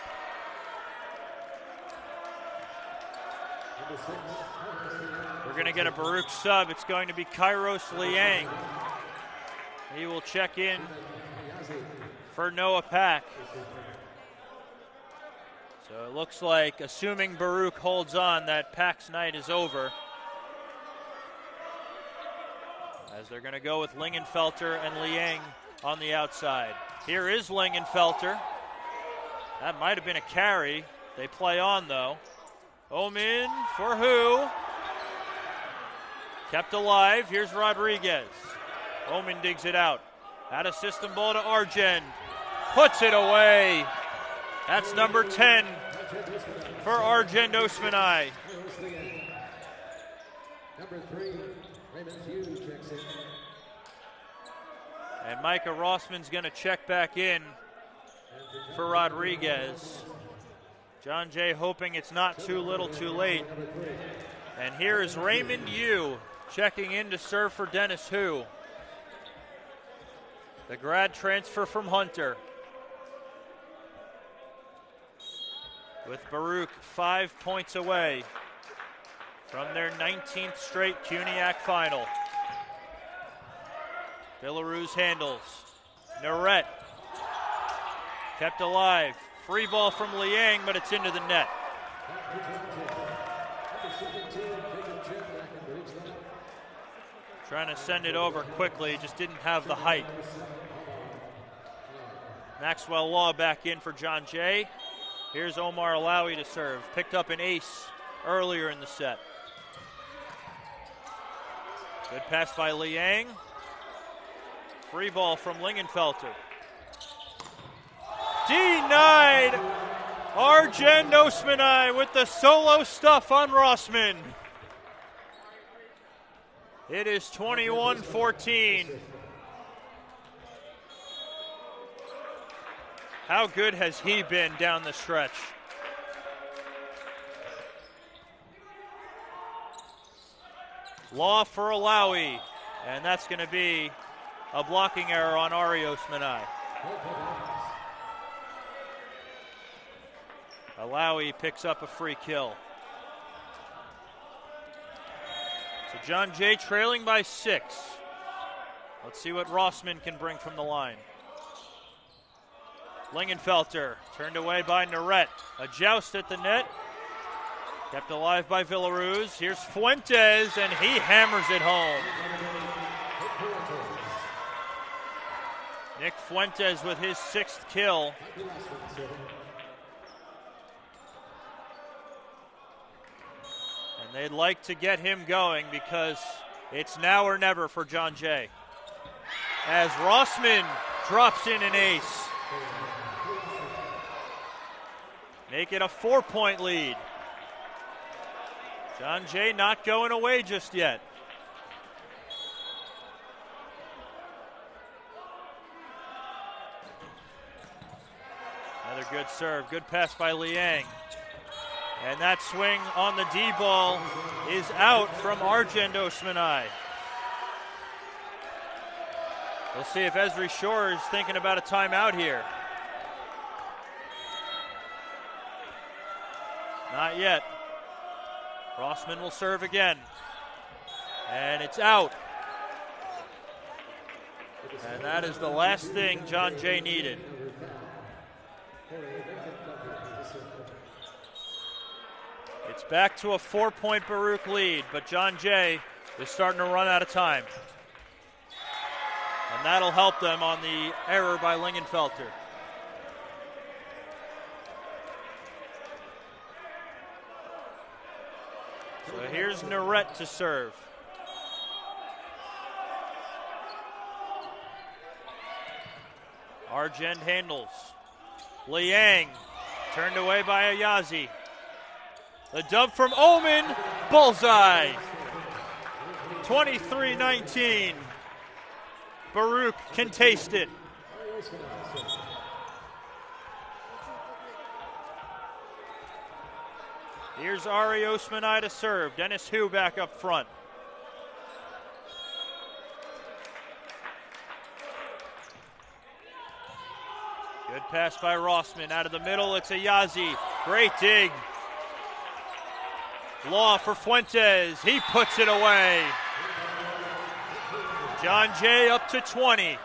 We're going to get a Baruch sub. It's going to be Kairos Liang. He will check in for Noah Pack. So it looks like, assuming Baruch holds on, that Pack's night is over. As they're going to go with Lingenfelter and Liang on the outside. Here is Lingenfelter. That might have been a carry. They play on, though. Omin for who? Kept alive. Here's Rodriguez. Omin digs it out. Out of system ball to Argend. Puts it away. That's number 10 for Argend Osmanai. Number 3, Raymond Hughes checks in. And Micah Rossman's going to check back in for Rodriguez. John Jay hoping it's not too little too late. And here is Raymond Yu checking in to serve for Dennis Hu. The grad transfer from Hunter. With Baruch 5 points away from their 19th straight CUNYAC final. Villaroos handles. Narette kept alive. Free ball from Liang, but it's into the net. Trying to send it over quickly, just didn't have the height. Maxwell Law back in for John Jay. Here's Omar Alawi to serve. Picked up an ace earlier in the set. Good pass by Liang. Free ball from Lingenfelter. Denied! Argend Osmanai with the solo stuff on Rossman. It is 21-14. How good has he been down the stretch? Law for Alawi, and that's going to be a blocking error on Ari Osmanai. Alawi picks up a free kill. So John Jay trailing by 6. Let's see what Rossman can bring from the line. Lingenfelter turned away by Narette. A joust at the net. Kept alive by Villaroos. Here's Fuentes, and he hammers it home. Nick Fuentes with his 6th kill. And they'd like to get him going because it's now or never for John Jay. As Rossman drops in an ace. Make it a 4-point lead. John Jay not going away just yet. Another good serve. Good pass by Liang. And that swing on the D ball is out from Argend Osmanai. We'll see if Esri Shore is thinking about a timeout here. Not yet. Rossman will serve again. And it's out. And that is the last thing John Jay needed. It's back to a 4-point Baruch lead, but John Jay is starting to run out of time. And that'll help them on the error by Lingenfelter. So here's Narette to serve. Argend handles. Liang turned away by Ayazi. The dub from Omin, bullseye. 23-19. Baruch can taste it. Here's Ari Osmanai to serve. Dennis Hu back up front. Good pass by Rossman. Out of the middle, it's Ayazi. Great dig. Law for Fuentes. He puts it away. John Jay up to 20.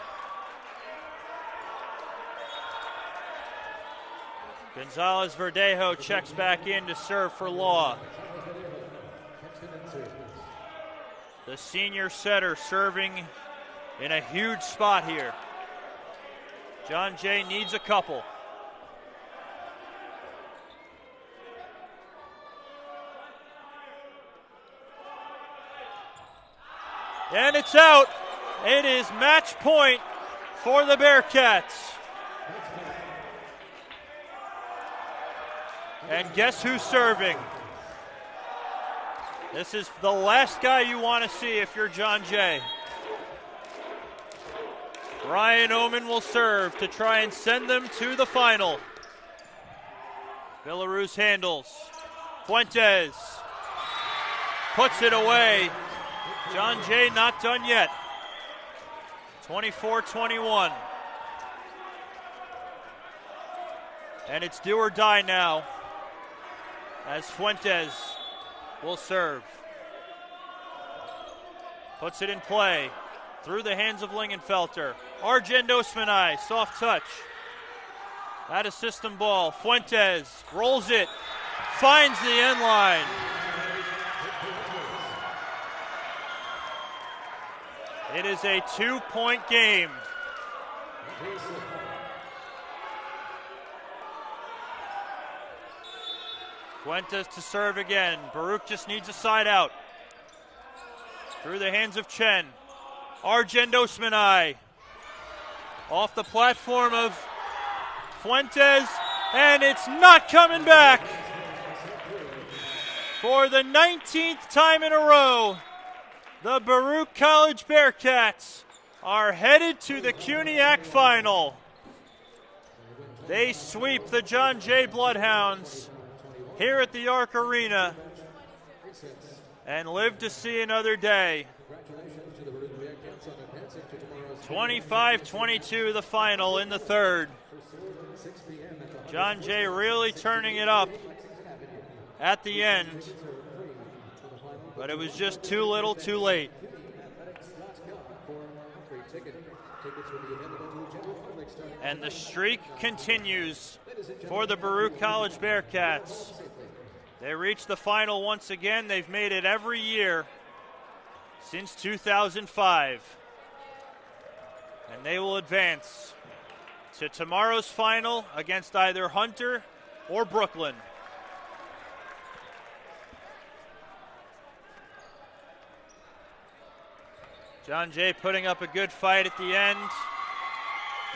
Gonzalez Verdejo checks back in to serve for Law. The senior setter serving in a huge spot here. John Jay needs a couple. And it's out. It is match point for the Bearcats. And guess who's serving? This is the last guy you want to see if you're John Jay. Ryan Oman will serve to try and send them to the final. Villaruz handles. Fuentes puts it away. John Jay not done yet. 24-21. And it's do or die now as Fuentes will serve. Puts it in play through the hands of Lingenfelter. Arjun Osmanai, soft touch. That is system ball. Fuentes rolls it, finds the end line. It is a 2-point game. Fuentes to serve again. Baruch just needs a side out. Through the hands of Chen. Arjun Osmanai. Off the platform of Fuentes, and it's not coming back. For the 19th time in a row, the Baruch College Bearcats are headed to the CUNYAC Final. They sweep the John Jay Bloodhounds here at the Arc Arena and live to see another day. 25-22 the final in the third. John Jay really turning it up at the end, but it was just too little too late. And the streak continues for the Baruch College Bearcats. They reached the final once again. They've made it every year since 2005. And they will advance to tomorrow's final against either Hunter or Brooklyn. John Jay putting up a good fight at the end.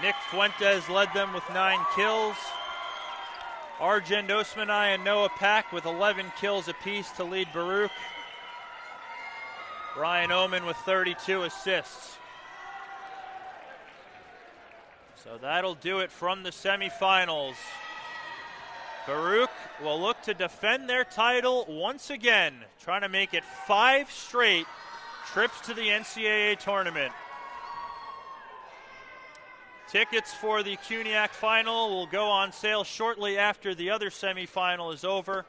Nick Fuentes led them with 9 kills. Arjun Osmanai and Noah Pack with 11 kills apiece to lead Baruch. Ryan Oman with 32 assists. So that'll do it from the semifinals. Baruch will look to defend their title once again, trying to make it 5 straight trips to the NCAA tournament. Tickets for the CUNYAC Final will go on sale shortly after the other semifinal is over.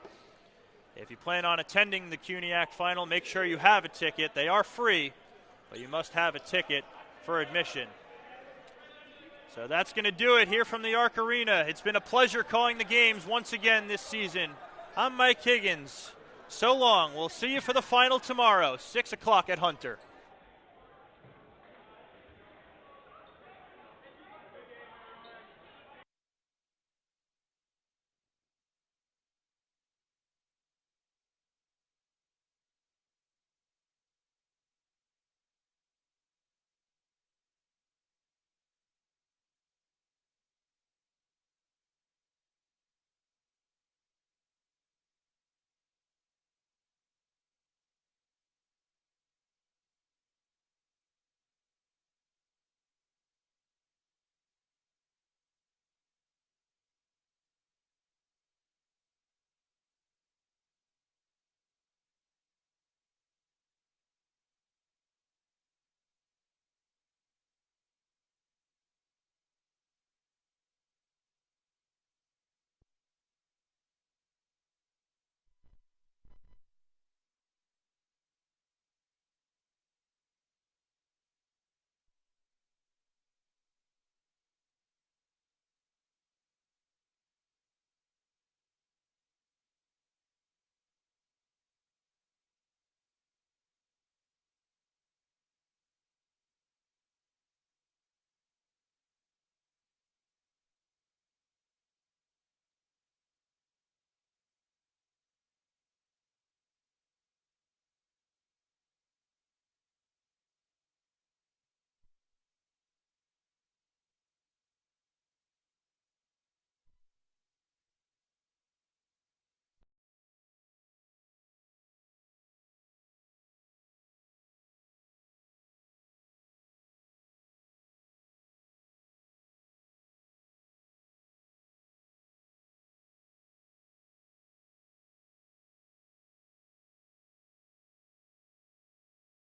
If you plan on attending the CUNYAC Final, make sure you have a ticket. They are free, but you must have a ticket for admission. So that's going to do it here from the Arc Arena. It's been a pleasure calling the games once again this season. I'm Mike Higgins. So long. We'll see you for the final tomorrow, 6 o'clock at Hunter.